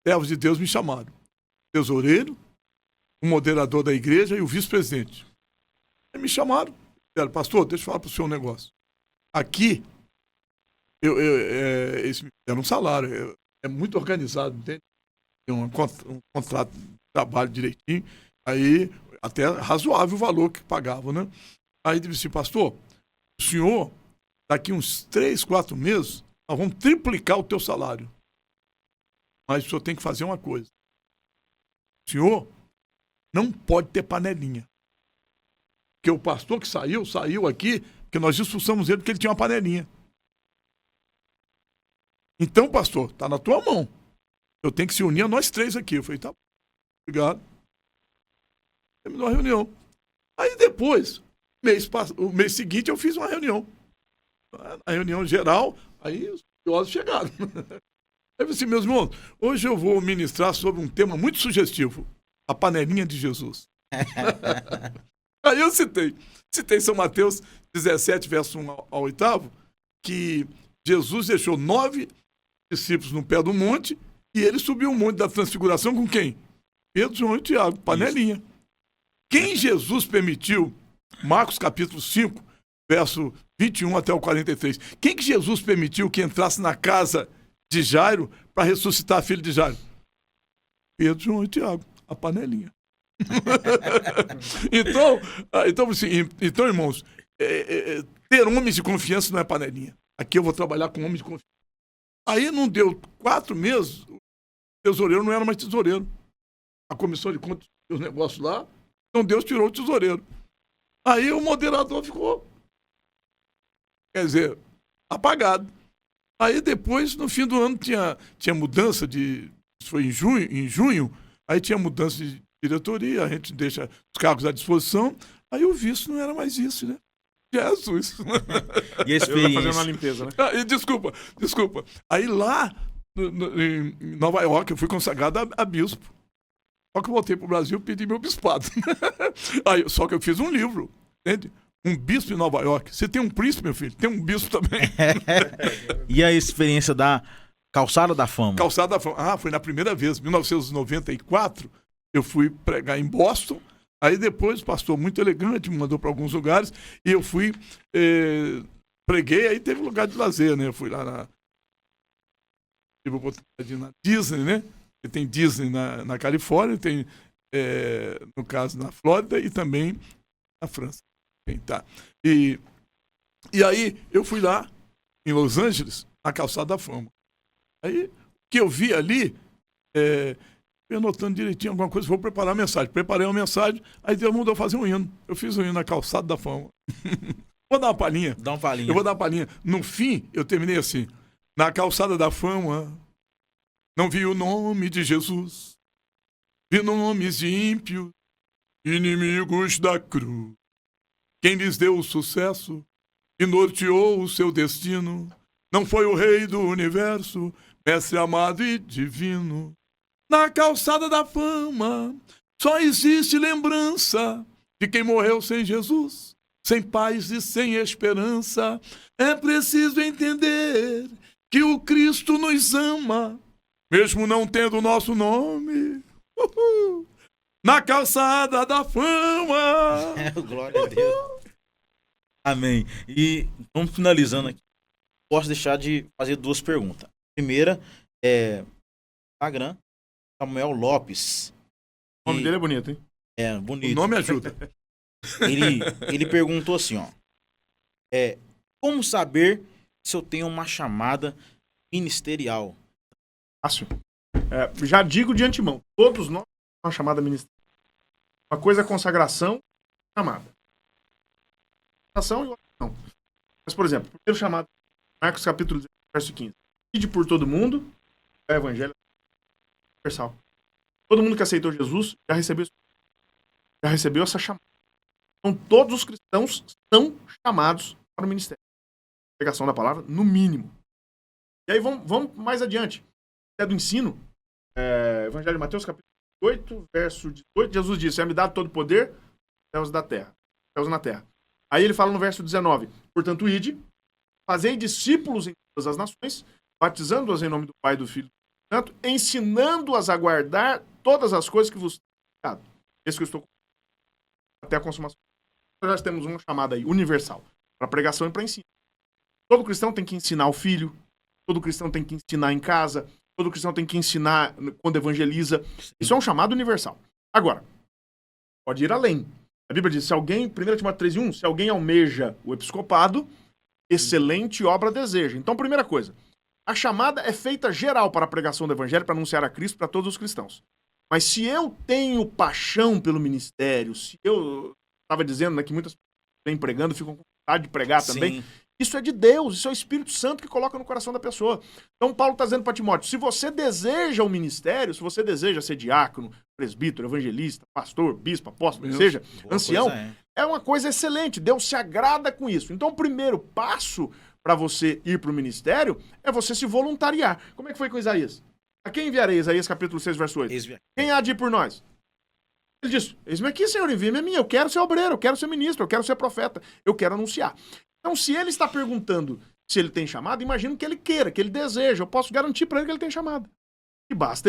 Speaker 3: servos de Deus me chamaram. O tesoureiro, o moderador da igreja e o vice-presidente. Aí me chamaram. Disseram, pastor, deixa eu falar para o senhor um negócio. Aqui, eles me deram um salário. É muito organizado, entende? Tem um contrato de trabalho direitinho. Aí, até razoável o valor que pagavam, né? Aí disse assim, pastor, o senhor, daqui uns 3, 4 meses, nós vamos triplicar o teu salário. Mas o senhor tem que fazer uma coisa. O senhor não pode ter panelinha. Porque o pastor que saiu aqui, porque nós expulsamos ele porque ele tinha uma panelinha. Então, pastor, tá na tua mão. Eu tenho que se unir a nós 3 aqui. Eu falei, tá, obrigado. Terminou a reunião. Aí depois, o mês seguinte, eu fiz uma reunião. A reunião geral, aí os curiosos chegaram. Aí eu disse, meus irmãos, hoje eu vou ministrar sobre um tema muito sugestivo. A panelinha de Jesus. Aí eu citei São Mateus 17, verso 1 ao 8, que Jesus deixou 9 discípulos no pé do monte e ele subiu o monte da transfiguração com quem? Pedro, João e Tiago, panelinha. Isso. Quem Jesus permitiu, Marcos capítulo 5, verso 21 até o 43, quem que Jesus permitiu que entrasse na casa de Jairo para ressuscitar a filha de Jairo? Pedro, João e Tiago, a panelinha. então, irmãos, ter homens de confiança não é panelinha. Aqui eu vou trabalhar com homens de confiança. Aí não deu 4 meses, o tesoureiro não era mais tesoureiro. A comissão de contas, os negócios lá, então Deus tirou o tesoureiro. Aí o moderador ficou, quer dizer, apagado. Aí depois, no fim do ano, tinha mudança de... Isso foi em junho, aí tinha mudança de diretoria, a gente deixa os cargos à disposição, aí o vice não era mais isso, né? Jesus!
Speaker 1: E a experiência?
Speaker 2: Fazendo uma limpeza, né?
Speaker 3: Desculpa. Aí lá, em Nova York, eu fui consagrado a bispo. Só que eu voltei pro Brasil e pedi meu bispado. Aí, só que eu fiz um livro, entende? Um bispo em Nova York. Você tem um príncipe, meu filho? Tem um bispo também.
Speaker 1: E a experiência da Calçada da Fama?
Speaker 3: Calçada da Fama. Foi na primeira vez, 1994, eu fui pregar em Boston. Aí depois o pastor, muito elegante, me mandou para alguns lugares. E eu fui, preguei, aí teve lugar de lazer, né? Eu fui lá tive a oportunidade na Disney, né? Tem Disney na Califórnia, tem, no caso, na Flórida e também na França. Tá. E aí eu fui lá em Los Angeles, na Calçada da Fama. Aí o que eu vi ali, eu anotando direitinho alguma coisa, vou preparar a mensagem. Preparei uma mensagem, aí Deus mandou fazer um hino. Eu fiz um hino na Calçada da Fama. Vou dar uma palhinha.
Speaker 1: Dá uma palhinha.
Speaker 3: Eu vou dar uma palhinha. No fim, eu terminei assim. Na Calçada da Fama, não vi o nome de Jesus. Vi nomes de ímpios, inimigos da cruz. Quem lhes deu o sucesso e norteou o seu destino não foi o rei do universo, mestre amado e divino. Na Calçada da Fama só existe lembrança de quem morreu sem Jesus, sem paz e sem esperança. É preciso entender que o Cristo nos ama, mesmo não tendo o nosso nome. Na Calçada da Fama.
Speaker 1: Glória a Deus. Amém. E vamos finalizando aqui. Posso deixar de fazer 2 perguntas. A primeira é Instagram, Samuel Lopes.
Speaker 2: O nome dele é bonito, hein?
Speaker 1: É, bonito.
Speaker 3: O nome ajuda.
Speaker 1: Ele perguntou assim, ó. Como saber se eu tenho uma chamada ministerial?
Speaker 2: Fácil. Já digo de antemão, todos nós temos uma chamada ministerial. Uma coisa é consagração, chamada. Consagração e outra não. Mas, por exemplo, o primeiro chamado, Marcos capítulo 10, verso 15. Ide por todo mundo, é o evangelho universal. Todo mundo que aceitou Jesus já recebeu essa chamada. Então, todos os cristãos são chamados para o ministério. Pregação da palavra, no mínimo. E aí, vamos mais adiante. Do ensino, Evangelho de Mateus, capítulo 8, verso 18, Jesus disse, é-me dado todo o poder, céus da terra, céus na terra. Aí ele fala no verso 19, portanto, ide, fazei discípulos em todas as nações, batizando-as em nome do Pai, do Filho e do Santo, ensinando-as a guardar todas as coisas que vos tenho dado. Esse que eu estou até a consumação. Nós temos uma chamada aí, universal, para pregação e para ensino. Todo cristão tem que ensinar o filho, todo cristão tem que ensinar em casa, todo cristão tem que ensinar quando evangeliza. Isso é um chamado universal. Agora, pode ir além. A Bíblia diz, 1 Timóteo 3:1, se alguém almeja o episcopado, excelente obra deseja. Então, primeira coisa, a chamada é feita geral para a pregação do evangelho, para anunciar a Cristo para todos os cristãos. Mas se eu tenho paixão pelo ministério, se eu estava dizendo, né, que muitas pessoas vêm pregando, ficam com vontade de pregar também, isso é de Deus, isso é o Espírito Santo que coloca no coração da pessoa. Então Paulo está dizendo para Timóteo, se você deseja o ministério, se você deseja ser diácono, presbítero, evangelista, pastor, bispo, apóstolo, seja ancião, é uma coisa excelente, Deus se agrada com isso. Então o primeiro passo para você ir para o ministério é você se voluntariar. Como é que foi com Isaías? A quem enviarei? Isaías capítulo 6, verso 8. Quem há de ir por nós? Ele diz, eis-me aqui, Senhor, envia-me a mim, eu quero ser obreiro, eu quero ser ministro, eu quero ser profeta, eu quero anunciar. Então, se ele está perguntando se ele tem chamado, imagino que ele queira, que ele deseja. Eu posso garantir para ele que ele tem chamado. E basta.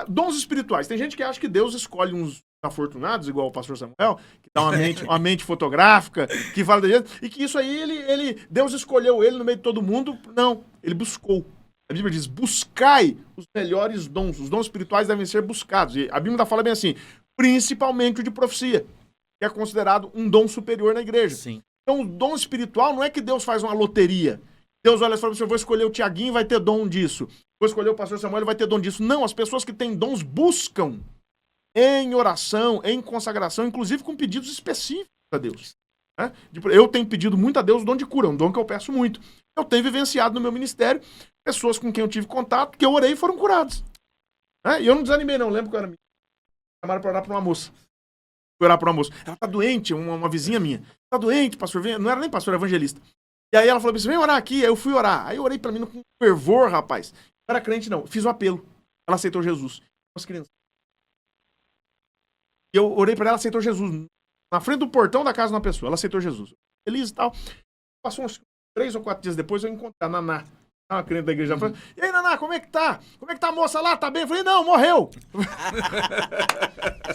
Speaker 2: Dons espirituais. Tem gente que acha que Deus escolhe uns afortunados, igual o pastor Samuel, que dá uma mente fotográfica, que fala de jeito, e que isso aí, Deus escolheu ele no meio de todo mundo. Não, ele buscou. A Bíblia diz, buscai os melhores dons. Os dons espirituais devem ser buscados. E a Bíblia fala bem assim, principalmente o de profecia, que é considerado um dom superior na igreja.
Speaker 1: Sim.
Speaker 2: Então, o dom espiritual não é que Deus faz uma loteria. Deus olha e fala assim, eu vou escolher o Tiaguinho e vai ter dom disso. Vou escolher o pastor Samuel e vai ter dom disso. Não, as pessoas que têm dons buscam em oração, em consagração, inclusive com pedidos específicos a Deus. Né? Eu tenho pedido muito a Deus o dom de cura, um dom que eu peço muito. Eu tenho vivenciado no meu ministério pessoas com quem eu tive contato, que eu orei e foram curados. Né? E eu não desanimei não, lembro que eu era chamaram para orar para uma moça. Fui orar para uma moça. Ela tá doente, uma vizinha minha. Tá doente, pastor, não era nem pastor, era evangelista. E aí ela falou assim, vem orar aqui. Aí eu fui orar. Aí eu orei pra mim com fervor, rapaz. Não era crente, não. Fiz um apelo. Ela aceitou Jesus. As crianças. E eu orei pra ela, aceitou Jesus. Na frente do portão da casa de uma pessoa. Ela aceitou Jesus. Feliz e tal. Passou uns 3 ou 4 dias depois, eu encontrei a Naná. Uma crente da igreja. Falei, e aí, Naná, como é que tá? Como é que tá a moça lá? Tá bem? Eu falei, não, morreu.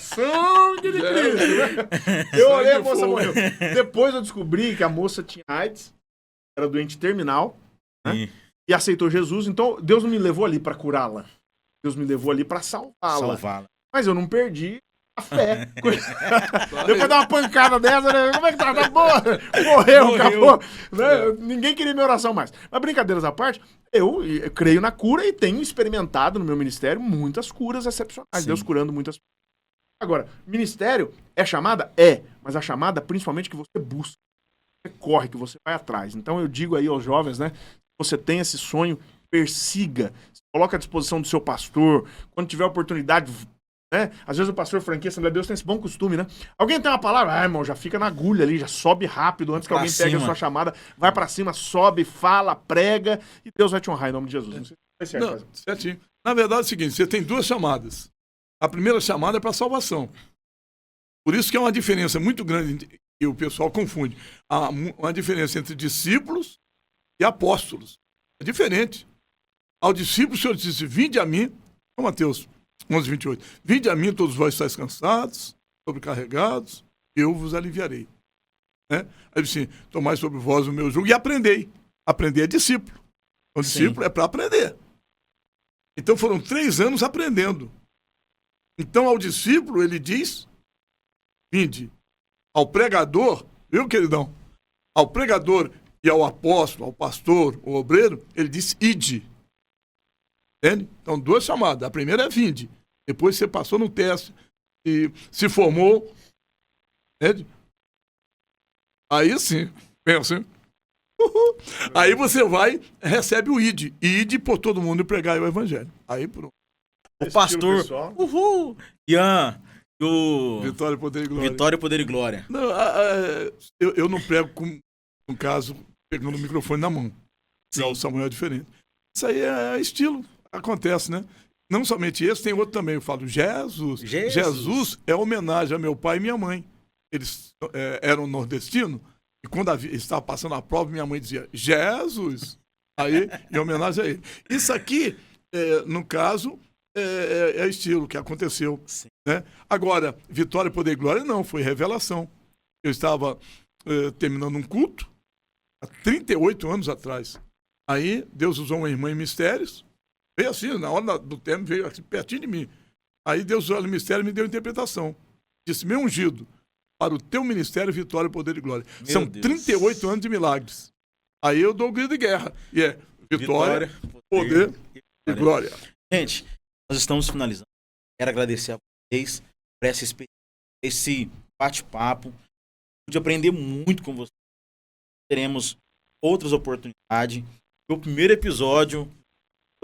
Speaker 2: Sangue de Cristo. Eu olhei, a moça morreu. Depois eu descobri que a moça tinha AIDS, era doente terminal, né? E aceitou Jesus. Então, Deus não me levou ali pra curá-la. Deus me levou ali pra salvá-la. Mas eu não perdi a fé. Depois dar uma pancada dessa, né? Como é que tá? Tá boa? Morreu. Acabou. Né? Ninguém queria minha oração mais. Mas brincadeiras à parte, eu creio na cura e tenho experimentado no meu ministério muitas curas excepcionais. Sim. Deus curando muitas pessoas. Agora, ministério é chamada? É. Mas a chamada, principalmente, que você busca. Que você corre, que você vai atrás. Então eu digo aí aos jovens, né? Você tem esse sonho, persiga. Coloque à disposição do seu pastor. Quando tiver oportunidade, né? Às vezes o pastor franquia, Assembleia de Deus tem esse bom costume, né? Alguém tem uma palavra? Ah, irmão, já fica na agulha ali, já sobe rápido antes que alguém pegue a sua chamada. Vai pra cima, sobe, fala, prega e Deus vai te honrar em nome de Jesus. Não sei se vai ser certo.
Speaker 3: Certinho. Na verdade é o seguinte, você tem 2 chamadas. A primeira chamada é para salvação. Por isso que é uma diferença muito grande e o pessoal confunde. Há uma diferença entre discípulos e apóstolos. É diferente. Ao discípulo o Senhor disse, vinde a mim, Mateus 11:28. Vinde a mim todos vós estáis cansados, sobrecarregados, eu vos aliviarei. Né? Aí assim, tomai sobre vós o meu jugo e aprendei. Aprender é discípulo. O discípulo é para aprender. Então foram 3 anos aprendendo. Então ao discípulo ele diz, vinde. Ao pregador, viu, queridão? Ao pregador e ao apóstolo, ao pastor, ao obreiro, ele diz, ide. Entende? Então, 2 chamadas. A primeira é vinde. Depois você passou no teste e se formou. Entende? Aí sim. Pensa, hein? Aí você vai, recebe o ide. Ide por todo mundo e pregar o evangelho. Aí pronto.
Speaker 1: O pastor. Ian.
Speaker 3: Vitória, poder e glória.
Speaker 1: Vitória, poder e glória.
Speaker 3: Não, eu não prego, no caso, pegando o microfone na mão. Sim. O Samuel é diferente. Isso aí é estilo. Acontece, né? não somente esse, tem outro também. Eu falo Jesus. Jesus é homenagem a meu pai e minha mãe. Eles eram nordestinos. E quando estava passando a prova, minha mãe dizia Jesus. Aí, em homenagem a ele. Isso aqui, no caso, é estilo que aconteceu. Né? Agora, Vitória, Poder e Glória, não. Foi revelação. Eu estava terminando um culto há 38 anos atrás. Aí, Deus usou uma irmã em mistérios. Veio assim, na hora do termo, veio aqui pertinho de mim. Aí Deus usou o mistério e me deu interpretação. Disse, meu ungido, para o teu ministério, Vitória, Poder e Glória. São 38 anos de milagres. Aí eu dou o grito de guerra. E Vitória, Poder e Glória.
Speaker 1: Gente, nós estamos finalizando. Quero agradecer a vocês por essa experiência, esse bate-papo. Pude aprender muito com vocês. Teremos outras oportunidades. O primeiro episódio,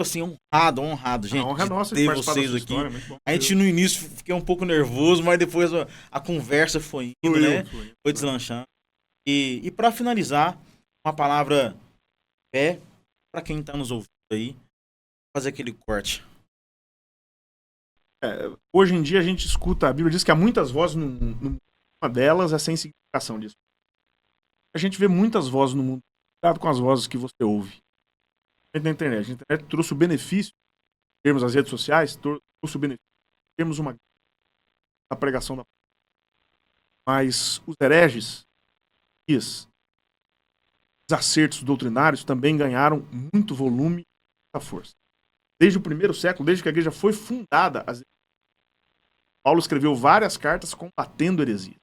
Speaker 1: assim, honrado, gente.
Speaker 2: A honra é nossa
Speaker 1: ter vocês aqui.
Speaker 2: História,
Speaker 1: a gente no início fiquei um pouco nervoso, mas depois a conversa foi indo, né? Foi deslanchando. E para finalizar, uma palavra fé para quem está nos ouvindo aí, fazer aquele corte.
Speaker 2: Hoje em dia a gente escuta, a Bíblia diz que há muitas vozes no mundo. Uma delas é sem significação disso. A gente vê muitas vozes no mundo. Cuidado com as vozes que você ouve. Na internet. A internet trouxe o benefício, termos as redes sociais, trouxe o benefício. Temos uma a pregação da mas os hereges, os acertos doutrinários também ganharam muito volume e força. Desde o primeiro século, desde que a igreja foi fundada, Paulo escreveu várias cartas combatendo heresia.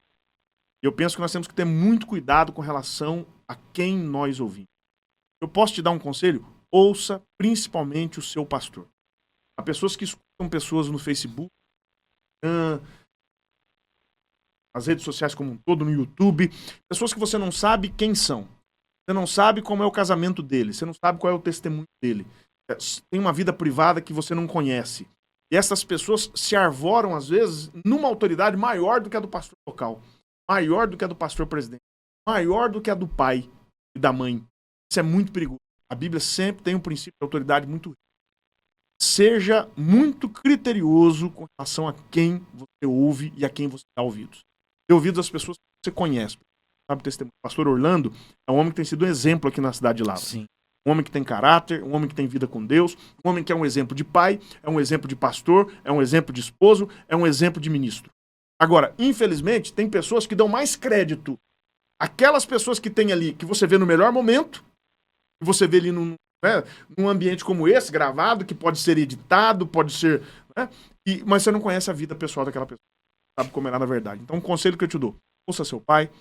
Speaker 2: E eu penso que nós temos que ter muito cuidado com relação a quem nós ouvimos. Eu posso te dar um conselho? Ouça principalmente o seu pastor. Há pessoas que escutam pessoas no Facebook, nas redes sociais como um todo, no YouTube, pessoas que você não sabe quem são. Você não sabe como é o casamento dele, você não sabe qual é o testemunho dele. Tem uma vida privada que você não conhece. E essas pessoas se arvoram, às vezes, numa autoridade maior do que a do pastor local, maior do que a do pastor presidente, maior do que a do pai e da mãe. Isso é muito perigoso. A Bíblia sempre tem um princípio de autoridade muito rico. Seja muito criterioso com relação a quem você ouve e a quem você dá ouvidos. Dê ouvidos às pessoas que você conhece. Sabe o testemunho? O pastor Orlando é um homem que tem sido um exemplo aqui na cidade de Lavras.
Speaker 1: Sim.
Speaker 2: Um homem que tem caráter, um homem que tem vida com Deus, um homem que é um exemplo de pai, é um exemplo de pastor, é um exemplo de esposo, é um exemplo de ministro. Agora, infelizmente, tem pessoas que dão mais crédito àquelas pessoas que tem ali, que você vê no melhor momento, que você vê ali num ambiente como esse, gravado, que pode ser editado, pode ser... Né? Mas você não conhece a vida pessoal daquela pessoa. Sabe como é lá na verdade. Então, um conselho que eu te dou. Ouça seu pai,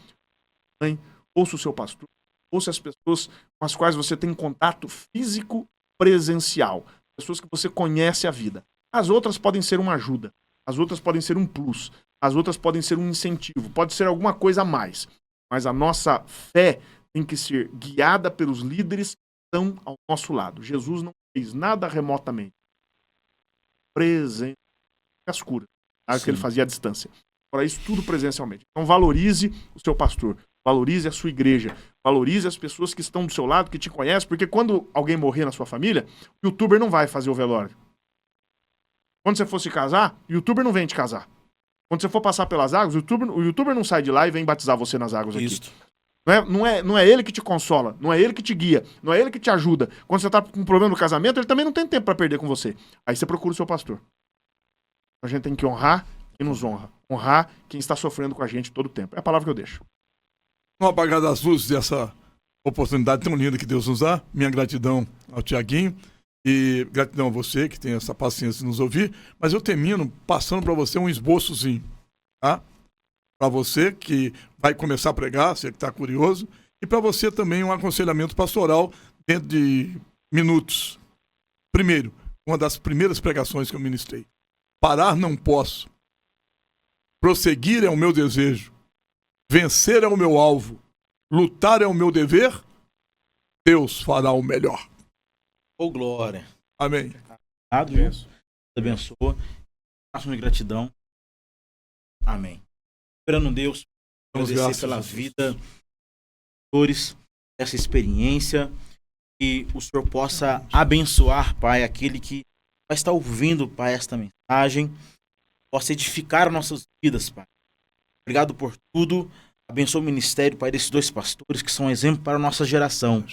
Speaker 2: mãe, ouça o seu pastor, ouça as pessoas com as quais você tem contato físico presencial. Pessoas que você conhece a vida. As outras podem ser uma ajuda. As outras podem ser um plus. As outras podem ser um incentivo. Pode ser alguma coisa a mais. Mas a nossa fé tem que ser guiada pelos líderes que estão ao nosso lado. Jesus não fez nada remotamente. Presente. As curas. Sabe, que ele fazia à distância. Para isso, tudo presencialmente. Então, valorize o seu pastor. Valorize a sua igreja. Valorize as pessoas que estão do seu lado, que te conhecem. Porque quando alguém morrer na sua família, o youtuber não vai fazer o velório. Quando você for se casar, o youtuber não vem te casar. Quando você for passar pelas águas, o youtuber não sai de lá e vem batizar você nas águas aqui. Isso. Não é ele que te consola, não é ele que te guia, não é ele que te ajuda. Quando você tá com um problema no casamento, ele também não tem tempo para perder com você. Aí você procura o seu pastor. A gente tem que honrar quem nos honra. Honrar quem está sofrendo com a gente todo o tempo. É a palavra que eu deixo.
Speaker 3: No apagar das luzes dessa oportunidade tão linda que Deus nos dá, minha gratidão ao Tiaguinho e gratidão a você que tem essa paciência de nos ouvir, mas eu termino passando para você um esboçozinho, tá? Para você que vai começar a pregar, você que está curioso, e para você também um aconselhamento pastoral dentro de minutos. Primeiro, uma das primeiras pregações que eu ministrei. Parar não posso. Prosseguir é o meu desejo. Vencer é o meu alvo. Lutar é o meu dever. Deus fará o melhor.
Speaker 1: Ô, glória.
Speaker 3: Amém.
Speaker 1: Obrigado, Deus abençoa. Máximo de gratidão. Amém. Esperando Deus, agradecer pela vida, essa experiência, que o Senhor possa abençoar, Pai, aquele que vai estar ouvindo, Pai, esta mensagem, possa edificar nossas vidas, Pai. Obrigado por tudo. Abençoa o ministério, Pai, desses 2 pastores que são um exemplo para a nossa geração.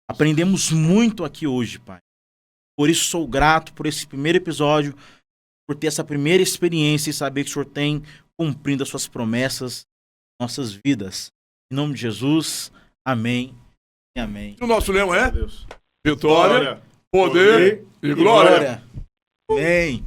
Speaker 1: Aprendemos muito aqui hoje, Pai. Por isso sou grato por esse primeiro episódio, por ter essa primeira experiência e saber que o Senhor tem cumprindo as suas promessas em nossas vidas. Em nome de Jesus, amém e amém.
Speaker 3: O nosso lema é
Speaker 2: Deus.
Speaker 3: vitória, poder e glória.
Speaker 1: Amém.